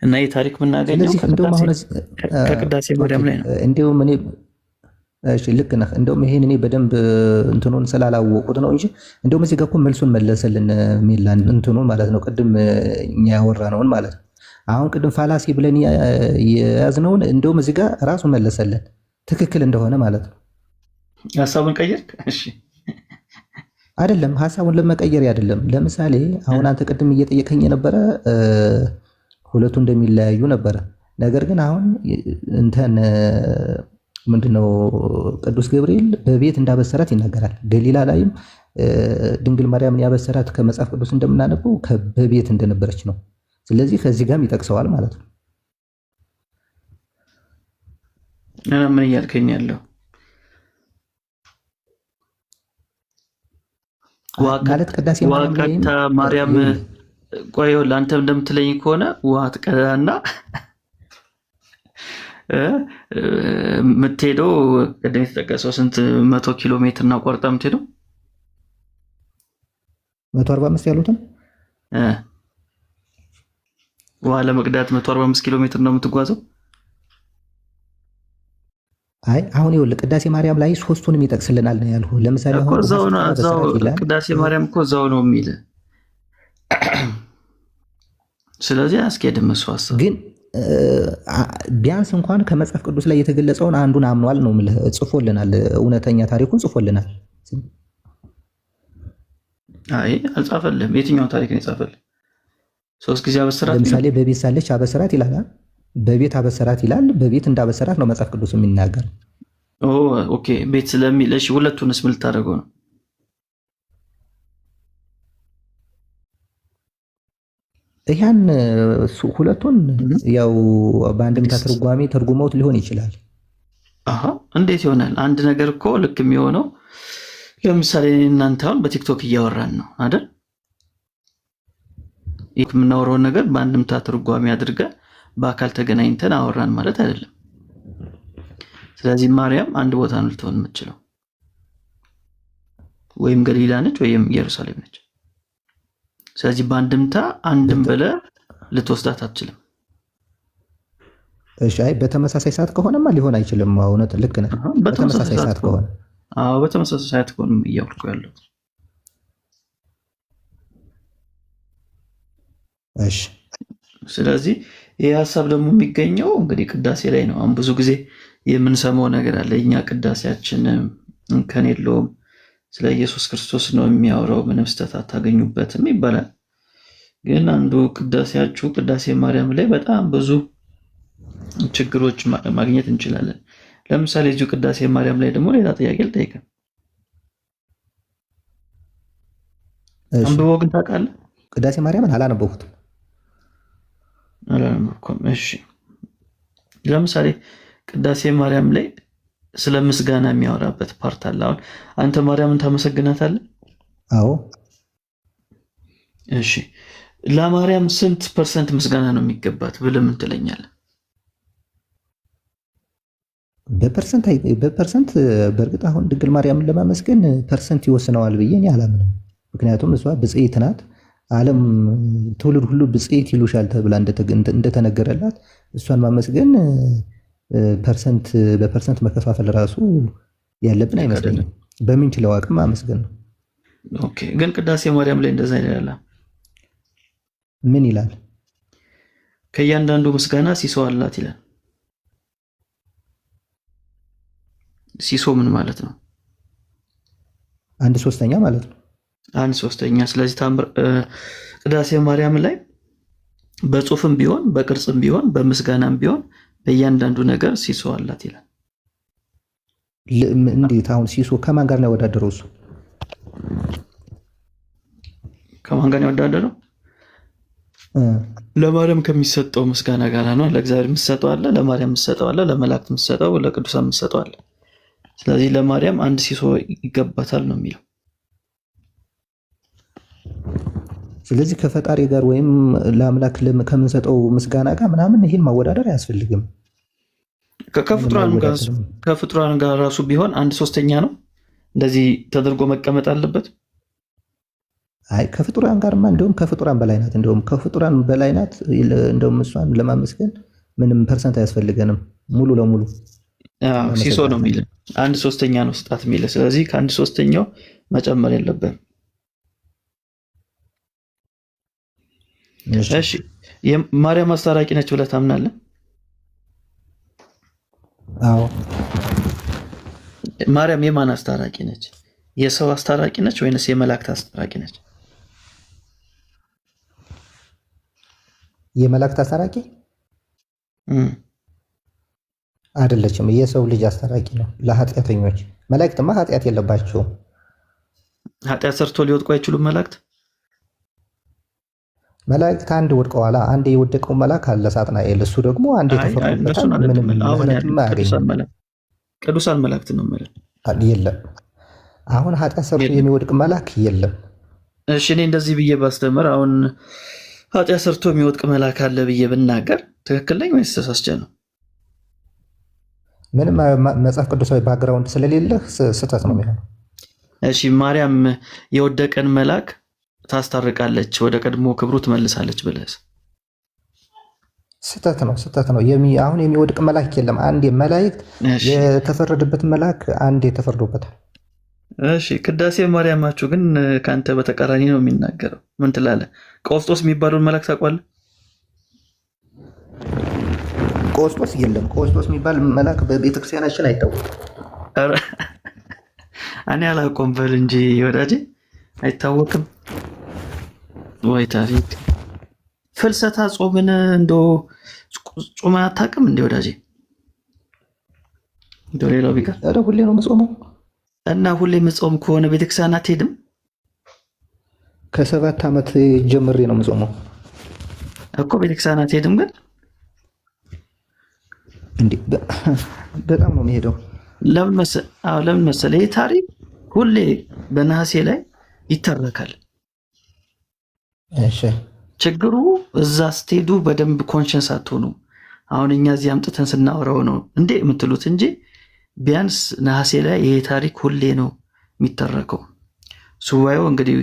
እና ይህ ታሪክ የምናገኘው ከቅዳሴ ማርያም ላይ ነው። እንዲሁም እኔ ልክ ነህ። እንደውም ይሄን እኔ በደንብ እንትኑን ስላላወቁት ነው እንጂ እንደውም እዚህ ጋር እኮ መልሱን መለሰልን ሚላን እንትኑን ማለት ነው። ቅድም እኛ ያወራነውን ማለት ነው። አሁን ቅድም ፋላሲ ብለን የያዝነውን እንደውም እዚህ ጋር ራሱ መለሰልን ትክክል እንደሆነ ማለት ነው። ሀሳቡን ቀየርክ? እሺ አይደለም፣ ሀሳቡን ለመቀየር አይደለም። ለምሳሌ አሁን አንተ ቅድም እየጠየቀኝ የነበረ ሁለቱ እንደሚለያዩ ነበረ። ነገር ግን አሁን እንተን ምንድነው ቅዱስ ገብርኤል በቤት እንዳበሰራት ይናገራል። ገሊላ ላይም ድንግል ማርያምን ያበሰራት ከመጽሐፍ ቅዱስ እንደምናነበው በቤት እንደነበረች ነው። ስለዚህ ከዚህ ጋርም ይጠቅሰዋል ማለት ነው። ምን እያልከኝ ያለው? ማለት ቅዳሴ ማርያም ላይም ዋቀታ ማርያም ቆይ ለአንተ እንደምትለኝ ከሆነ ውሃ ትቀዳና የምትሄደው ቅድም የተጠቀሰው ስንት 100 ኪሎ ሜትር ነው ቆርጣ የምትሄደው 145 ያሉትን ውሃ ለመቅዳት 145 ኪሎ ሜትር ነው የምትጓዘው። አይ አሁን ይኸውልህ ቅዳሴ ማርያም ላይ ሶስቱንም ይጠቅስልናል ነው ያልኩህ። ለምሳሌ አሁን እዛው ቅዳሴ ማርያም እኮ እዛው ነው የሚል። ስለዚህ አስኬድም እሱ ሀሳብ ግን ቢያንስ እንኳን ከመጽሐፍ ቅዱስ ላይ የተገለጸውን አንዱን አምኗል ነው የምልህ። ጽፎልናል፣ እውነተኛ ታሪኩን ጽፎልናል። አይ አልጻፈልም። የትኛው ታሪክ ነው የጻፈልህ? 3 ጊዜ አበሰራት። ለምሳሌ በቤት ሳለች አበሰራት ይላል። በቤት አበሰራት ይላል። በቤት እንዳበሰራት ነው መጽሐፍ ቅዱስ የሚናገር። ኦኬ ቤት ስለሚል እሺ፣ ሁለቱንስ ምን ልታደርገው ነው? ያን ሁለቱን ያው በአንድምታ ትርጓሜ ተርጉመውት ሊሆን ይችላል። እንዴት ይሆናል? አንድ ነገር እኮ ልክ የሚሆነው ለምሳሌ እናንተ አሁን በቲክቶክ እያወራን ነው አይደል? ይህ የምናወራውን ነገር በአንድምታ ትርጓሜ አድርገን በአካል ተገናኝተን አወራን ማለት አይደለም። ስለዚህ ማርያም አንድ ቦታ ነው ልትሆን የምትችለው፣ ወይም ገሊላ ነች ወይም ኢየሩሳሌም ነች። ስለዚህ በአንድምታ አንድም ብለህ ልትወስዳት አትችልም። እሺ፣ አይ በተመሳሳይ ሰዓት ከሆነማ ሊሆን አይችልም። እውነት ልክ ነህ። በተመሳሳይ ሰዓት ከሆነ በተመሳሳይ ሰዓት ከሆነ እያወርኩ ያለው። እሺ፣ ስለዚህ ይህ ሀሳብ ደግሞ የሚገኘው እንግዲህ ቅዳሴ ላይ ነው። አሁን ብዙ ጊዜ የምንሰማው ነገር አለ። እኛ ቅዳሴያችን እንከን የለውም፣ ስለ ኢየሱስ ክርስቶስ ነው የሚያወራው፣ ምንም ስህተት አታገኙበትም ይባላል። ግን አንዱ ቅዳሴያችሁ ቅዳሴ ማርያም ላይ በጣም ብዙ ችግሮች ማግኘት እንችላለን። ለምሳሌ እዚሁ ቅዳሴ ማርያም ላይ ደግሞ ሌላ ጥያቄ ልጠይቅህ። አንብበው ግን ታውቃለህ? ቅዳሴ ማርያምን አላነበብኩትም። እሺ፣ ለምሳሌ ቅዳሴ ማርያም ላይ ስለ ምስጋና የሚያወራበት ፓርት አለ። አሁን አንተ ማርያምን ታመሰግናታለህ? አዎ። እሺ፣ ለማርያም ስንት ፐርሰንት ምስጋና ነው የሚገባት ብለህ ምን ትለኛለህ? በፐርሰንት በእርግጥ አሁን ድንግል ማርያምን ለማመስገን ፐርሰንት ይወስነዋል ብዬ እኔ አላምንም። ምክንያቱም እሷ ብፅዕት ናት። ዓለም ትውልድ ሁሉ ብፅዕት ይሉሻል ተብላ እንደተነገረላት እሷን ማመስገን በፐርሰንት መከፋፈል ራሱ ያለብን አይመስለኝም። በምንችለው አቅም ማመስገን ነው። ኦኬ፣ ግን ቅዳሴ ማርያም ላይ እንደዛ ይላል። ምን ይላል? ከእያንዳንዱ ምስጋና ሲሶ አላት ይላል። ሲሶ ምን ማለት ነው? 1/3 ማለት ነው። 1/3። ስለዚህ ቅዳሴ ማርያም ላይ በጽሁፍም ቢሆን በቅርጽም ቢሆን በምስጋናም ቢሆን በእያንዳንዱ ነገር ሲሶ አላት ይላል። እንዴት? አሁን ሲሶ ከማን ጋር ነው ያወዳደረው? እሱ ከማን ጋር ነው ያወዳደረው? ለማርያም ከሚሰጠው ምስጋና ጋር ነው። ለእግዚአብሔር የምትሰጠው አለ፣ ለማርያም የምትሰጠው አለ፣ ለመላእክት የምትሰጠው፣ ለቅዱሳን የምትሰጠው አለ። ስለዚህ ለማርያም 1 ሲሶ ይገባታል ነው የሚለው። ስለዚህ ከፈጣሪ ጋር ወይም ለአምላክ ከምንሰጠው ምስጋና ጋር ምናምን ይህን ማወዳደር አያስፈልግም። ከፍጡራን ጋር ራሱ ቢሆን 1/3 ነው እንደዚህ ተደርጎ መቀመጥ አለበት። አይ ከፍጡራን ጋርማ እንደውም ከፍጡራን በላይ ናት። ከፍጡራን በላይ ናት። እንደውም እሷን ለማመስገን ምንም ፐርሰንት አያስፈልገንም። ሙሉ ለሙሉ ሲሶ ነው የሚል 1/3 ነው ስጣት የሚል። ስለዚህ ከ1/3 መጨመር የለብንም። እሺ፣ የማርያም አስታራቂ ነች ብለህ ታምናለህ? አዎ። ማርያም የማን አስታራቂ ነች? የሰው አስታራቂ ነች ወይንስ የመላእክት አስታራቂ ነች? የመላእክት አስታራቂ አይደለችም። የሰው ልጅ አስታራቂ ነው ለኃጢአተኞች። መላእክትማ ኃጢአት የለባቸውም። ኃጢአት ሰርቶ ሊወድቁ አይችሉም መላእክት። መላእክት አንድ ወድቀዋል። አንድ የወደቀው መልአክ አለ ሳጥናኤል። እሱ ደግሞ አንድ ቅዱሳን መላእክት ነው ማለት የለም። አሁን ኃጢአት ሰርቶ የሚወድቅ መልአክ የለም። እሺ እኔ እንደዚህ ብዬ ባስተምር አሁን ኃጢአት ሰርቶ የሚወድቅ መልአክ አለ ብዬ ብናገር ትክክል ነኝ ወይስ ተሳስቼ ነው? ምንም መጽሐፍ ቅዱሳዊ ባክግራውንድ ስለሌለህ ስህተት ነው የሚሆነው። እሺ ማርያም የወደቀን መልአክ ታስታርቃለች፣ ወደ ቀድሞ ክብሩ ትመልሳለች ብለህ ስህተት ነው። አሁን የሚወድቅ መልአክ የለም። አንድ መላእክት የተፈረደበት መልአክ አንድ ተፈርዶበታል። እሺ ቅዳሴ ማርያማችሁ ግን ከአንተ በተቃራኒ ነው የሚናገረው። ምን ትላለህ? ቆስጦስ የሚባለውን መልአክ ታውቃለህ? ቆስጦስ የለም። ቆስጦስ የሚባል መልአክ በቤተክርስቲያናችን አይታወቅም። እኔ አላውቀውም በል እንጂ ወዳጄ፣ አይታወቅም ወይ ታሪክ ፍልሰታ ጾምን እንደው ጾም አታውቅም እንዴ ወዳጄ? እንደው ሌላው ቢቀር ኧረ ሁሌ ነው የምጾመው። እና ሁሌ የምጾም ከሆነ ቤተክርስቲያን አትሄድም? ከ7 ዓመት ጀምሬ ነው የምጾመው እኮ። ቤተክርስቲያን አትሄድም ግን? እንዴ በጣም ነው የሚሄደው። ለምን መሰለህ? ይህ ታሪክ ሁሌ በነሐሴ ላይ ይተረካል። እሺ ችግሩ እዛ ስትሄዱ በደንብ ኮንሽንስ አትሆኑም። አሁን እኛ እዚህ አምጥተን ስናወራው ነው እንዴ የምትሉት እንጂ ቢያንስ ነሐሴ ላይ ይሄ ታሪክ ሁሌ ነው የሚተረከው። ሱባኤው እንግዲህ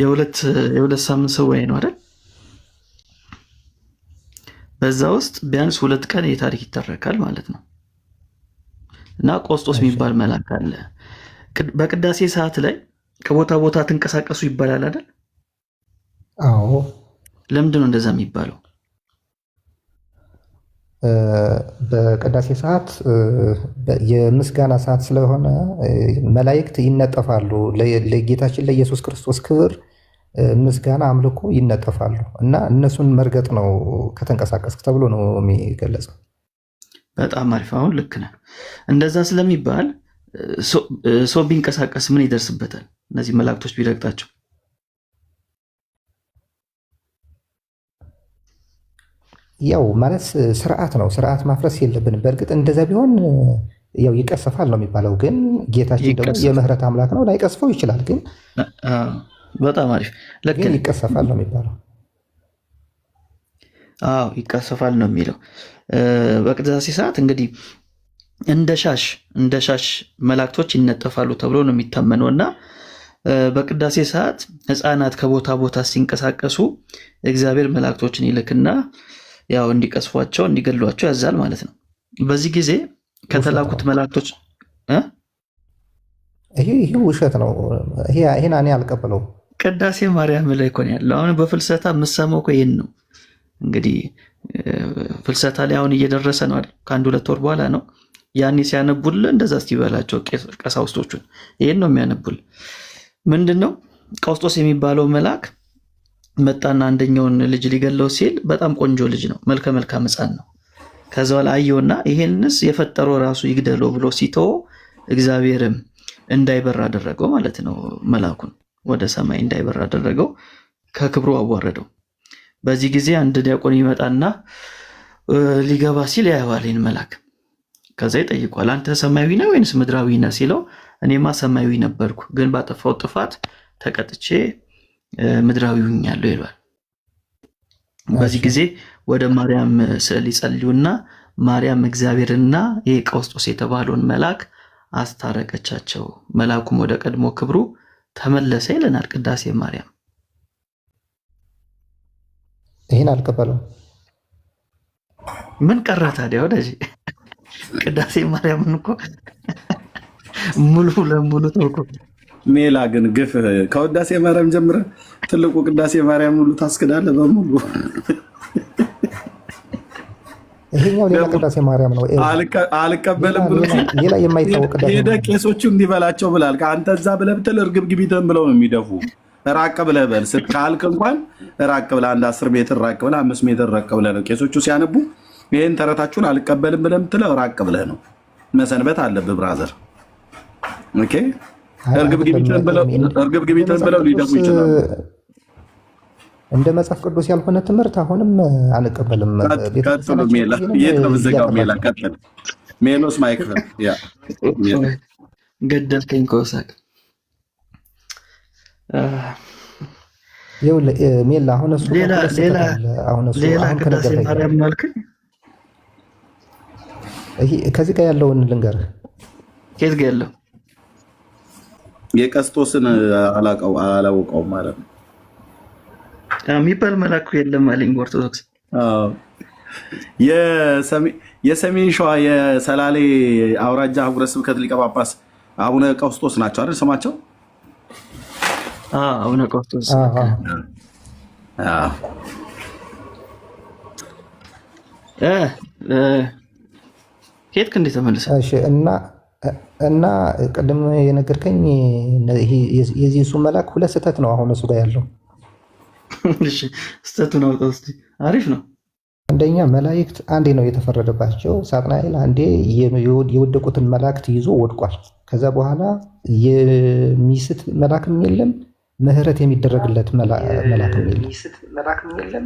የሁለት ሳምንት ሱባኤ ነው አይደል? በዛ ውስጥ ቢያንስ 2 ቀን ይሄ ታሪክ ይተረካል ማለት ነው። እና ቆስጦስ የሚባል መልአክ አለ። በቅዳሴ ሰዓት ላይ ከቦታ ቦታ ትንቀሳቀሱ ይባላል አይደል? አዎ። ለምንድን ነው እንደዛ የሚባለው? በቅዳሴ ሰዓት የምስጋና ሰዓት ስለሆነ መላእክት ይነጠፋሉ። ለጌታችን ለኢየሱስ ክርስቶስ ክብር ምስጋና፣ አምልኮ ይነጠፋሉ እና እነሱን መርገጥ ነው ከተንቀሳቀስክ ተብሎ ነው የሚገለጸው። በጣም አሪፍ። አሁን ልክ ነህ። እንደዛ ስለሚባል ሰው ቢንቀሳቀስ ምን ይደርስበታል? እነዚህ መላእክቶች ቢረግጣቸው ያው ማለት ስርዓት ነው። ስርዓት ማፍረስ የለብንም። በእርግጥ እንደዛ ቢሆን ያው ይቀሰፋል ነው የሚባለው። ግን ጌታችን ደግሞ የምህረት አምላክ ነው፣ ላይቀስፈው ይችላል። ግን በጣም አሪፍ ልክ ግን ይቀሰፋል ነው የሚባለው። አዎ ይቀሰፋል ነው የሚለው። በቅዳሴ ሰዓት እንግዲህ እንደ ሻሽ መላእክቶች ይነጠፋሉ ተብሎ ነው የሚታመነው እና በቅዳሴ ሰዓት ሕፃናት ከቦታ ቦታ ሲንቀሳቀሱ እግዚአብሔር መላእክቶችን ይልክና ያው እንዲቀስፏቸው እንዲገሏቸው ያዛል ማለት ነው። በዚህ ጊዜ ከተላኩት መላእክቶች ይሄ ውሸት ነው። ይሄን እኔ አልቀበለውም። ቅዳሴ ማርያም ላይ እኮ ነው ያለው። አሁን በፍልሰታ የምሰማው እኮ ይሄን ነው። እንግዲህ ፍልሰታ ላይ አሁን እየደረሰ ነው አይደል? ከ1-2 ወር በኋላ ነው። ያኔ ሲያነቡል እንደዛ እስቲበላቸው ቀሳውስቶቹን ይሄን ነው የሚያነቡል። ምንድነው ቀውስጦስ የሚባለው መልአክ መጣና አንደኛውን ልጅ ሊገለው ሲል በጣም ቆንጆ ልጅ ነው፣ መልከ መልካም ሕፃን ነው። ከዛ በኋላ አየውና ይሄንስ የፈጠረው ራሱ ይግደለው ብሎ ሲተው እግዚአብሔርም እንዳይበር አደረገው ማለት ነው። መልአኩን ወደ ሰማይ እንዳይበር አደረገው፣ ከክብሩ አዋረደው። በዚህ ጊዜ አንድ ዲያቆን ይመጣና ሊገባ ሲል ያየዋል ይህን መልአክ። ከዛ ይጠይቋል፣ አንተ ሰማያዊ ነህ ወይንስ ምድራዊ ነህ ሲለው እኔማ ሰማያዊ ነበርኩ፣ ግን ባጠፋው ጥፋት ተቀጥቼ ምድራዊ ሆኛለሁ ይሏል። በዚህ ጊዜ ወደ ማርያም ስዕል ይጸልዩና ማርያም እግዚአብሔርና ይህ ቀውስጦስ የተባለውን መልአክ አስታረቀቻቸው፣ መልአኩም ወደ ቀድሞ ክብሩ ተመለሰ ይለናል ቅዳሴ ማርያም። ይህን አልቀበለው። ምን ቀረ ታዲያ ወደዚህ? ቅዳሴ ማርያምን እኮ ሙሉ ለሙሉ ተውኩ። ሜላ ግን ግፍ ከውዳሴ ማርያም ጀምረ ትልቁ ቅዳሴ ማርያም ሁሉ ታስክዳለህ በሙሉ። ይሄኛው ሌላ ቅዳሴ ማርያም ነው። አልቀበልም ብሎ ሌላ የማይታወቅ ቅዳሴ ሄደ ቄሶቹ እንዲበላቸው ብላል። አንተ እዛ ብለህ ብትል እርግብ ግቢተን ብለው ነው የሚደፉ። ራቅ ብለህ በል ካልክ እንኳን ራቅ ብለህ 10 ሜትር ራቅ ብለህ 5 ሜትር ራቅ ብለህ ነው ቄሶቹ ሲያነቡ ይህን ተረታችሁን አልቀበልም ብለህ የምትለው ራቅ ብለህ ነው። መሰንበት አለብህ ብራዘር። ኦኬ እርግብ ግቢተን ብለው ሊደፉ ይችላሉ። እንደ መጽሐፍ ቅዱስ ያልሆነ ትምህርት አሁንም አንቀበልም። የት ነው የምትዘጋው? ሜላ ቀጥል። ሜሎስ ማይክል ገደልከኝ ከወሳቅ ሜላ አሁን እሱ ሌላ ቅዳሴ ማርያም አልከኝ። ከዚህ ጋር ያለውን ልንገርህ። ከየት ጋር ያለው? የቀስጦስን አላውቀውም ማለት ነው የሚባል መልአክ የለም አለኝ ኦርቶዶክስ። የሰሜን ሸዋ የሰላሌ አውራጃ ሀገረ ስብከት ሊቀ ጳጳስ አቡነ ቀውስጦስ ናቸው አይደል ስማቸው? አቡነ ቀውስጦስ። ሄድክ እንዴት ተመልሰ? እና ቅድም የነገርከኝ የዚህ እሱ መልአክ ሁለት ስህተት ነው አሁን እሱ ጋር ያለው። ስህተቱን አውጣ እስኪ። አሪፍ ነው። አንደኛ መላእክት አንዴ ነው የተፈረደባቸው። ሳጥናኤል አንዴ የወደቁትን መላእክት ይዞ ወድቋል። ከዛ በኋላ የሚስት መልአክም የለም፣ ምህረት የሚደረግለት መልአክም የለም።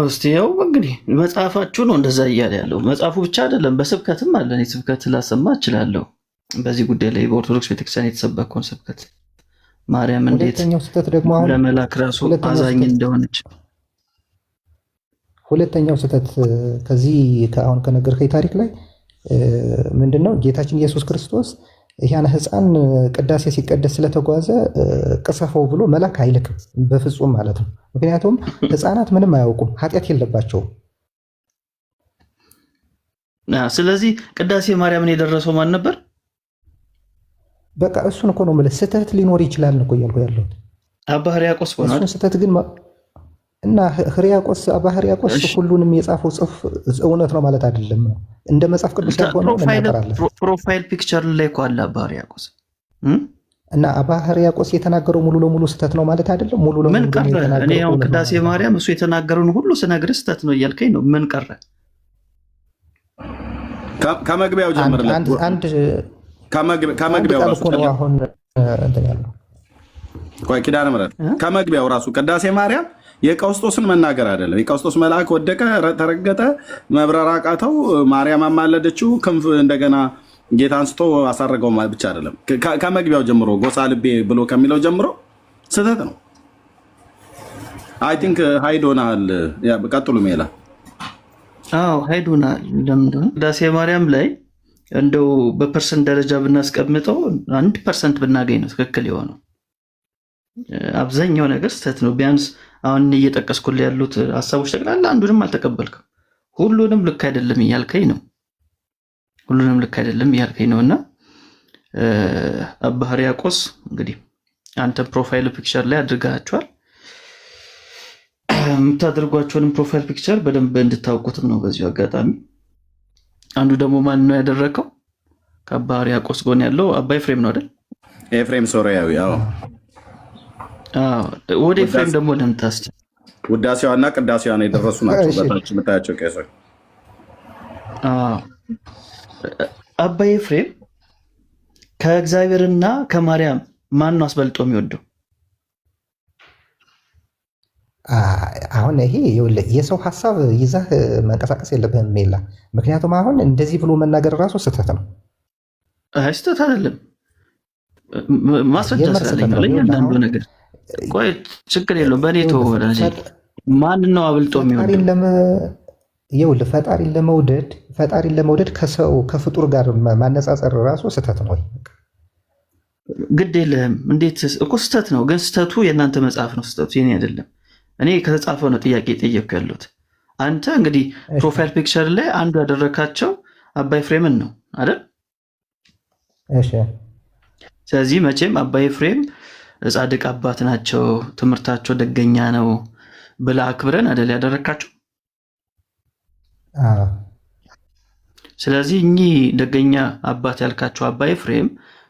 እስቲ ያው እንግዲህ መጽሐፋችሁ ነው እንደዛ እያለ ያለው። መጽሐፉ ብቻ አይደለም በስብከትም አለ። እኔ ስብከት ላሰማ እችላለሁ በዚህ ጉዳይ ላይ በኦርቶዶክስ ቤተክርስቲያን የተሰበከውን ስብከት ማርያም እንዴት ለመላክ ራሱ አዛኝ እንደሆነች። ሁለተኛው ስህተት ከዚህ አሁን ከነገርከኝ ታሪክ ላይ ምንድነው? ጌታችን ኢየሱስ ክርስቶስ ያን ሕፃን ቅዳሴ ሲቀደስ ስለተጓዘ ቅሰፈው ብሎ መልአክ አይልክም በፍጹም ማለት ነው። ምክንያቱም ሕፃናት ምንም አያውቁም፣ ኃጢአት የለባቸውም። ስለዚህ ቅዳሴ ማርያምን የደረሰው ማን ነበር? በቃ እሱን እኮ ነው የምልህ። ስህተት ሊኖር ይችላል እኮ እያልኩ ያለሁት አባ ሕርያቆስ ሆኗል። እሱን ስህተት ግን እና አባ ሕርያቆስ ሁሉንም የጻፈው ጽሑፍ እውነት ነው ማለት አይደለም ነው። እንደ መጽሐፍ ቅዱስ ያልሆነ ፕሮፋይል ፒክቸር ላይ እኮ አለ አባ ሕርያቆስ እና አባ ሕርያቆስ የተናገረው ሙሉ ለሙሉ ስህተት ነው ማለት አይደለም። ሙሉ ለሙሉ ምን ቀረ? እኔ አሁን ቅዳሴ ማርያም እሱ የተናገረውን ሁሉ ስነግርህ ስህተት ነው እያልከኝ ነው። ምን ቀረ? ከመግቢያው ጀምርለት። ከመግቢያው ራሱ አሁን እንትን ያለው ቆይ ኪዳነ ምሕረት ከመግቢያው ራሱ ቅዳሴ ማርያም የቀውስጦስን መናገር አይደለም። የቀውስጦስ መልአክ ወደቀ፣ ተረገጠ፣ መብረር አቃተው፣ ማርያም አማለደችው፣ ክንፍ እንደገና ጌታ አንስቶ አሳረገው ብቻ አይደለም። ከመግቢያው ጀምሮ ጎሳ ልቤ ብሎ ከሚለው ጀምሮ ስህተት ነው። አይ ቲንክ ሃይዶናል። ቀጥሉ ሜላ። ሃይዶናል። ለምንድን ነው ቅዳሴ ማርያም ላይ እንደው በፐርሰንት ደረጃ ብናስቀምጠው 1% ብናገኝ ነው ትክክል የሆነው። አብዛኛው ነገር ስህተት ነው። ቢያንስ አሁን እየጠቀስኩልህ ያሉት ሀሳቦች ጠቅላላ አንዱንም አልተቀበልክም። ሁሉንም ልክ አይደለም እያልከኝ ነው። እና አባ ሕርያቆስ እንግዲህ አንተ ፕሮፋይል ፒክቸር ላይ አድርጋቸዋል። የምታደርጓቸውንም ፕሮፋይል ፒክቸር በደንብ እንድታውቁትም ነው በዚሁ አጋጣሚ። አንዱ ደግሞ ማን ነው ያደረገው? ከአባ ሕርያቆስ ጎን ያለው አባ ኤፍሬም ነው አይደል? ኤፍሬም ሶርያዊ። ወደ ኤፍሬም ደግሞ ለምታስ ውዳሴዋና ቅዳሴዋን የደረሱ ናቸው። በታች የምታያቸው ቄሶች። አባ ኤፍሬም ከእግዚአብሔርና ከማርያም ማን ነው አስበልጦ የሚወደው? አሁን ይሄ የሰው ሀሳብ ይዘህ መንቀሳቀስ የለብህም ሜላ። ምክንያቱም አሁን እንደዚህ ብሎ መናገር ራሱ ስህተት ነው። ስህተት አይደለም፣ ማስረጃ ስላለኝ ነው ለእያንዳንዱ ነገር። ቆይ ችግር የለውም። በእኔ ተወደ ማን ነው አብልጦ የሚወደው? ፈጣሪን ለመውደድ ከሰው ከፍጡር ጋር ማነጻጸር ራሱ ስህተት ነው። ግድ የለህም። እንዴት እኮ ስህተት ነው፣ ግን ስህተቱ የእናንተ መጽሐፍ ነው፣ ስህተቱ የኔ አይደለም። እኔ ከተጻፈው ነው ጥያቄ ጠየቅኩ ያለሁት። አንተ እንግዲህ ፕሮፋይል ፒክቸር ላይ አንዱ ያደረካቸው አባ ኤፍሬምን ነው አይደል? እሺ። ስለዚህ መቼም አባ ኤፍሬም ጻድቅ አባት ናቸው፣ ትምህርታቸው ደገኛ ነው ብለህ አክብረን አይደል ያደረካቸው? ስለዚህ እኚህ ደገኛ አባት ያልካቸው አባ ኤፍሬም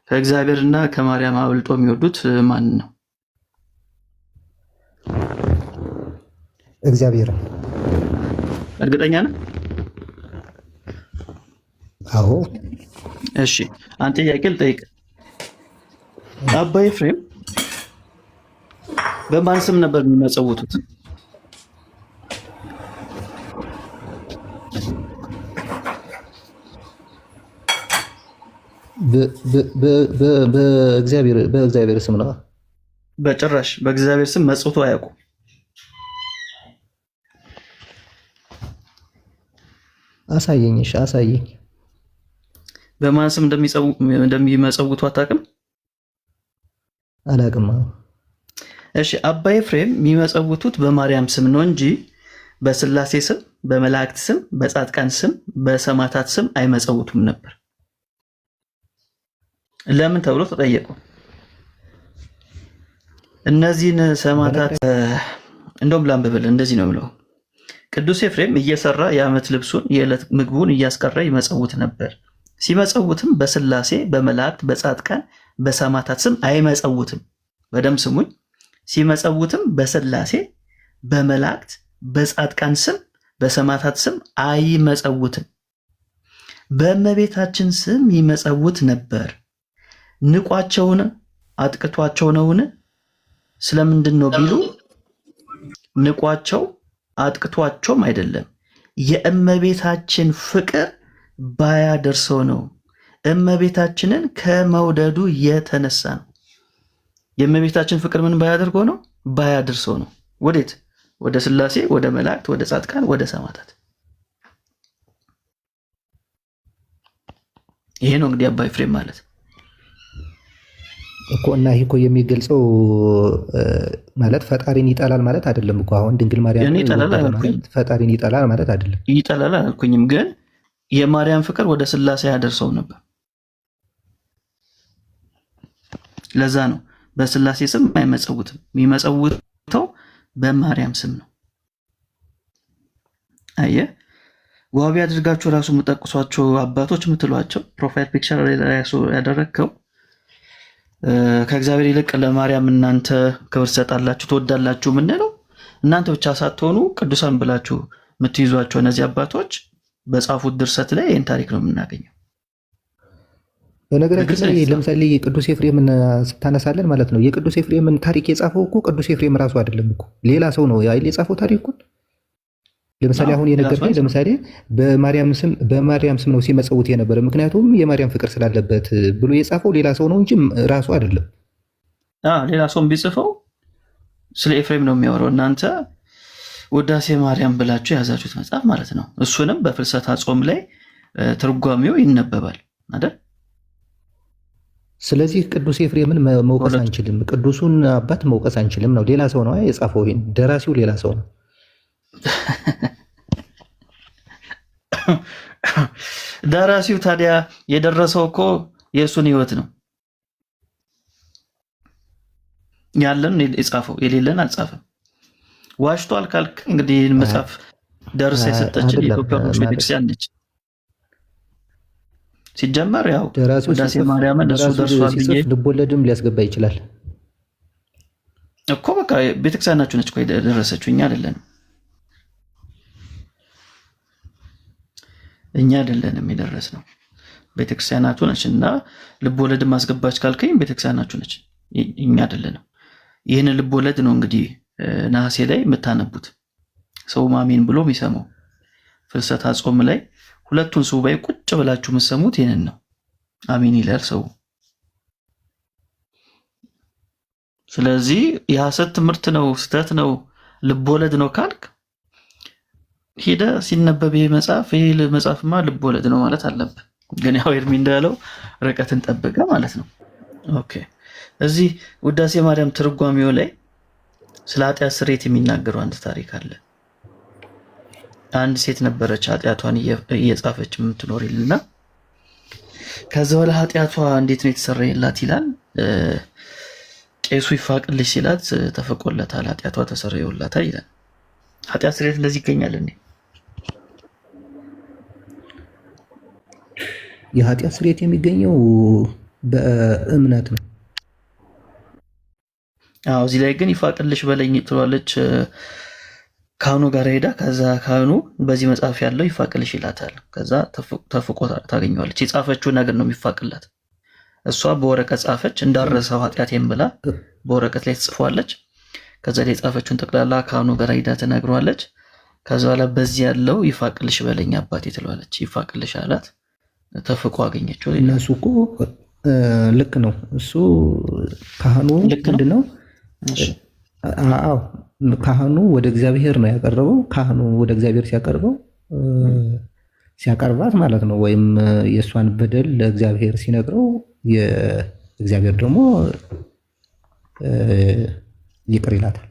ከእግዚአብሔርና ከማርያም አብልጦ የሚወዱት ማን ነው? እግዚአብሔር። እርግጠኛ ነህ? አዎ። እሺ አንተ ጥያቄ ልጠይቅ። አባ ኤፍሬም በማን ስም ነበር የሚመጸውቱት? በእግዚአብሔር ስም ነው። በጭራሽ በእግዚአብሔር ስም መጽውቶ አያውቁም። አሳየኝ። እሺ አሳየኝ። በማን ስም እንደሚመጸውቱ አታውቅም? አላውቅም። እሺ አባ ኤፍሬም የሚመጸውቱት በማርያም ስም ነው እንጂ በስላሴ ስም፣ በመላእክት ስም፣ በጻድቃን ስም፣ በሰማዕታት ስም አይመጸውቱም ነበር። ለምን ተብሎ ተጠየቁ። እነዚህን ሰማዕታት እንደውም ላንብብል። እንደዚህ ነው ብለው ቅዱስ ኤፍሬም እየሰራ የዓመት ልብሱን የዕለት ምግቡን እያስቀረ ይመጸውት ነበር። ሲመጸውትም በስላሴ በመላእክት በጻድቃን በሰማዕታት ስም አይመጸውትም። በደምብ ስሙኝ። ሲመጸውትም በስላሴ በመላእክት በጻድቃን ስም በሰማዕታት ስም አይመጸውትም። በእመቤታችን ስም ይመጸውት ነበር። ንቋቸውን አጥቅቷቸው ነውን? ስለምንድን ነው ቢሉ ንቋቸው አጥቅቷቸውም አይደለም፣ የእመቤታችን ፍቅር ባያደርሰው ነው። እመቤታችንን ከመውደዱ የተነሳ ነው። የእመቤታችን ፍቅር ምን ባያደርገው ነው? ባያደርሰው ነው። ወዴት? ወደ ስላሴ፣ ወደ መላእክት፣ ወደ ጻድቃን፣ ወደ ሰማዕታት። ይሄ ነው እንግዲህ አባ ኤፍሬም ማለት እኮ። እና ይሄ እኮ የሚገልጸው ማለት ፈጣሪን ይጠላል ማለት አይደለም እኮ። አሁን ድንግል ማርያም ፈጣሪን ይጠላል ማለት አይደለም። ይጠላል አላልኩኝም፣ ግን የማርያም ፍቅር ወደ ስላሴ ያደርሰው ነበር። ለዛ ነው በስላሴ ስም አይመጸውትም። የሚመጸውተው በማርያም ስም ነው። አየ ዋቢ አድርጋችሁ ራሱ የምጠቅሷቸው አባቶች የምትሏቸው ፕሮፋይል ፒክቸር ላይ ያደረግከው ከእግዚአብሔር ይልቅ ለማርያም እናንተ ክብር ትሰጣላችሁ ትወዳላችሁ ምንለው እናንተ ብቻ ሳትሆኑ ቅዱሳን ብላችሁ የምትይዟቸው እነዚህ አባቶች በጻፉት ድርሰት ላይ ይህን ታሪክ ነው የምናገኘው። በነገራችን ላይ ለምሳሌ ቅዱስ ኤፍሬምን ስታነሳለን ማለት ነው፣ የቅዱስ ኤፍሬምን ታሪክ የጻፈው እኮ ቅዱስ ኤፍሬም ራሱ አይደለም እኮ ሌላ ሰው ነው አይደል የጻፈው ታሪኩን። ለምሳሌ አሁን የነገርከኝ ለምሳሌ በማርያም ስም ነው ሲመጸውት የነበረ፣ ምክንያቱም የማርያም ፍቅር ስላለበት ብሎ የጻፈው ሌላ ሰው ነው እንጂ ራሱ አይደለም። ሌላ ሰውም ቢጽፈው ስለ ኤፍሬም ነው የሚያወራው። እናንተ ውዳሴ ማርያም ብላችሁ የያዛችሁት መጽሐፍ ማለት ነው። እሱንም በፍልሰታ ጾም ላይ ትርጓሜው ይነበባል አይደል? ስለዚህ ቅዱስ ኤፍሬምን መውቀስ አንችልም፣ ቅዱሱን አባት መውቀስ አንችልም ነው። ሌላ ሰው ነው የጻፈው። ይሄን ደራሲው ሌላ ሰው ነው። ደራሲው ታዲያ የደረሰው እኮ የእሱን ሕይወት ነው። ያለን የጻፈው የሌለን አልጻፈም። ዋሽቷል ካልክ እንግዲህ ይህን መጽሐፍ ደርሳ የሰጠችን የኢትዮጵያ ኦርቶዶክስ ቤተክርስቲያን ነች። ሲጀመር ያው ውዳሴ ማርያምን እሱ ደርሷል ብዬ ልቦለድም ሊያስገባ ይችላል እኮ። በቃ ቤተክርስቲያናችሁ ነች እኮ የደረሰችው፣ እኛ አይደለንም። እኛ አይደለንም የደረስነው፣ ቤተክርስቲያናችሁ ነች። እና ልቦለድ ማስገባች ካልከኝ ቤተክርስቲያናችሁ ነች፣ እኛ አይደለንም። ይህን ልቦለድ ነው እንግዲህ ነሐሴ ላይ የምታነቡት፣ ሰው ማሜን ብሎ የሚሰማው ፍልሰታ ጾም ላይ ሁለቱን ሱባኤ ቁጭ ብላችሁ የምትሰሙት ይህንን ነው። አሜን ይላል ሰው። ስለዚህ የሐሰት ትምህርት ነው፣ ስተት ነው፣ ልቦለድ ነው ካልክ ሄደ ሲነበብ ይሄ መጽሐፍማ ልቦለድ ነው ማለት አለብህ። ግን ያው ኤርሚ እንዳለው ርቀትን ጠብቀ ማለት ነው። ኦኬ እዚህ ውዳሴ ማርያም ትርጓሜው ላይ ስለ ኃጢአት ስርየት የሚናገረው አንድ ታሪክ አለ። አንድ ሴት ነበረች ኃጢአቷን እየጻፈች የምትኖር ይልና ከዛ በኋላ ኃጢአቷ እንዴት ነው የተሰረየላት ይላል። ቄሱ ይፋቅልሽ ሲላት ተፈቆለታል፣ ኃጢአቷ ተሰረየላታል ይላል። ኃጢአት ስርየት እንደዚህ ይገኛል እንዴ? የኃጢአት ስርየት የሚገኘው በእምነት ነው። አዎ እዚህ ላይ ግን ይፋቅልሽ በለኝ ትሏለች ካህኑ ጋር ሄዳ፣ ከዛ ካህኑ በዚህ መጽሐፍ ያለው ይፋቅልሽ ይላታል። ከዛ ተፍቆ ታገኘዋለች። የጻፈችው ነገር ነው የሚፋቅላት። እሷ በወረቀት ጻፈች፣ እንዳረሰው ኃጢአቴን ብላ በወረቀት ላይ ትጽፏለች። ከዛ ላይ የጻፈችውን ጠቅላላ ካህኑ ጋር ሄዳ ትነግረዋለች። ከዛ በኋላ በዚህ ያለው ይፋቅልሽ በለኝ አባቴ ትለዋለች። ይፋቅልሽ አላት። ተፍቆ አገኘችው። እነሱ እኮ ልክ ነው። እሱ ካህኑ ምንድነው? አዎ ካህኑ ወደ እግዚአብሔር ነው ያቀረበው። ካህኑ ወደ እግዚአብሔር ሲያቀርባት ማለት ነው፣ ወይም የእሷን በደል ለእግዚአብሔር ሲነግረው እግዚአብሔር ደግሞ ይቅር ይላታል።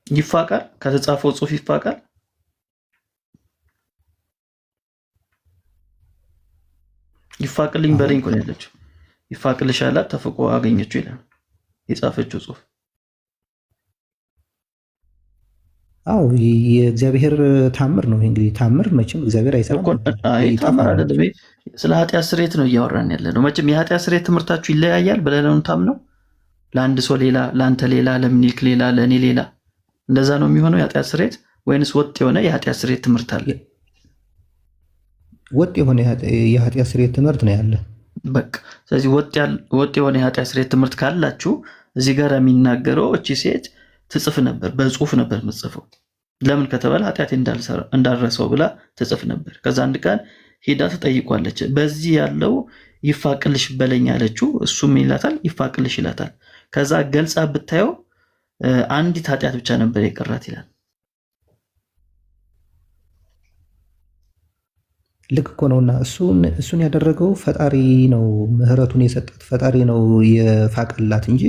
ይፋቃል። ከተጻፈው ጽሑፍ ይፋቃል። ይፋቅልኝ በለኝ እኮ ነው ያለችው። ይፋቅልሽ አላት፣ ተፍቆ አገኘችው ይላል የጻፈችው ጽሑፍ። አዎ የእግዚአብሔር ታምር ነው እንግዲህ። ታምር መቼም እግዚአብሔር አይሰራም። ታምር አይደለም። ስለ ኃጢአት ስርየት ነው እያወራን ያለ ነው። መቼም የኃጢአት ስርየት ትምህርታችሁ ይለያያል ብለህ ነው ታምነው። ለአንድ ሰው ሌላ፣ ለአንተ ሌላ፣ ለምኒልክ ሌላ፣ ለእኔ ሌላ፣ እንደዛ ነው የሚሆነው የኃጢአት ስርየት? ወይንስ ወጥ የሆነ የኃጢአት ስርየት ትምህርት አለ? ወጥ የሆነ የኃጢአት ስርየት ትምህርት ነው ያለ። በቃ ስለዚህ ወጥ የሆነ የኃጢአት ስርየት ትምህርት ካላችሁ እዚህ ጋር የሚናገረው እቺ ሴት ትጽፍ ነበር፣ በጽሁፍ ነበር የምትጽፈው። ለምን ከተባለ ኃጢአቴ እንዳልረሳው ብላ ትጽፍ ነበር። ከዛ አንድ ቀን ሄዳ ትጠይቋለች። በዚህ ያለው ይፋቅልሽ በለኝ አለችው። እሱም ይላታል፣ ይፋቅልሽ ይላታል። ከዛ ገልጻ ብታየው አንዲት ኃጢአት ብቻ ነበር የቀራት ይላል። ልክ እኮ ነውና እሱን ያደረገው ፈጣሪ ነው። ምህረቱን የሰጣት ፈጣሪ ነው የፋቀላት እንጂ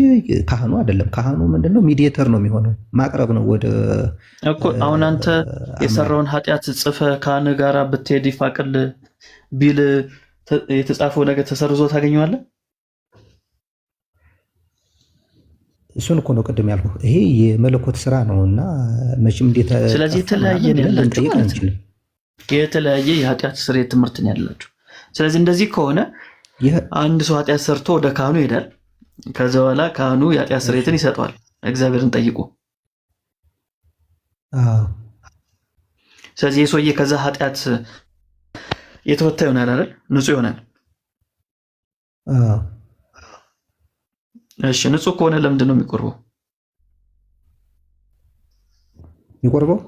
ካህኑ አይደለም። ካህኑ ምንድነው? ሚዲየተር ነው የሚሆነው፣ ማቅረብ ነው ወደ እኮ። አሁን አንተ የሰራውን ኃጢአት ጽፈ ካህን ጋር ብትሄድ ይፋቅል ቢል የተጻፈው ነገር ተሰርዞ ታገኘዋለህ? እሱን እኮ ነው ቅድም ያልኩ። ይሄ የመለኮት ስራ ነውና መቼም እንዴት። ስለዚህ የተለያየ ነው ያላችሁ ማለት ነው። የተለያየ የኃጢአት ስርየት ትምህርት ነው ያላችሁ። ስለዚህ እንደዚህ ከሆነ አንድ ሰው ኃጢአት ሰርቶ ወደ ካህኑ ይሄዳል። ከዛ በኋላ ካህኑ የኃጢአት ስርየትን ይሰጠዋል፣ እግዚአብሔርን ጠይቁ። ስለዚህ የሰውዬ ከዛ ኃጢአት የተወታ ይሆናል አይደል? ንጹህ ይሆናል። እሺ ንጹህ ከሆነ ለምንድን ነው የሚቆርበው? የሚቆርበው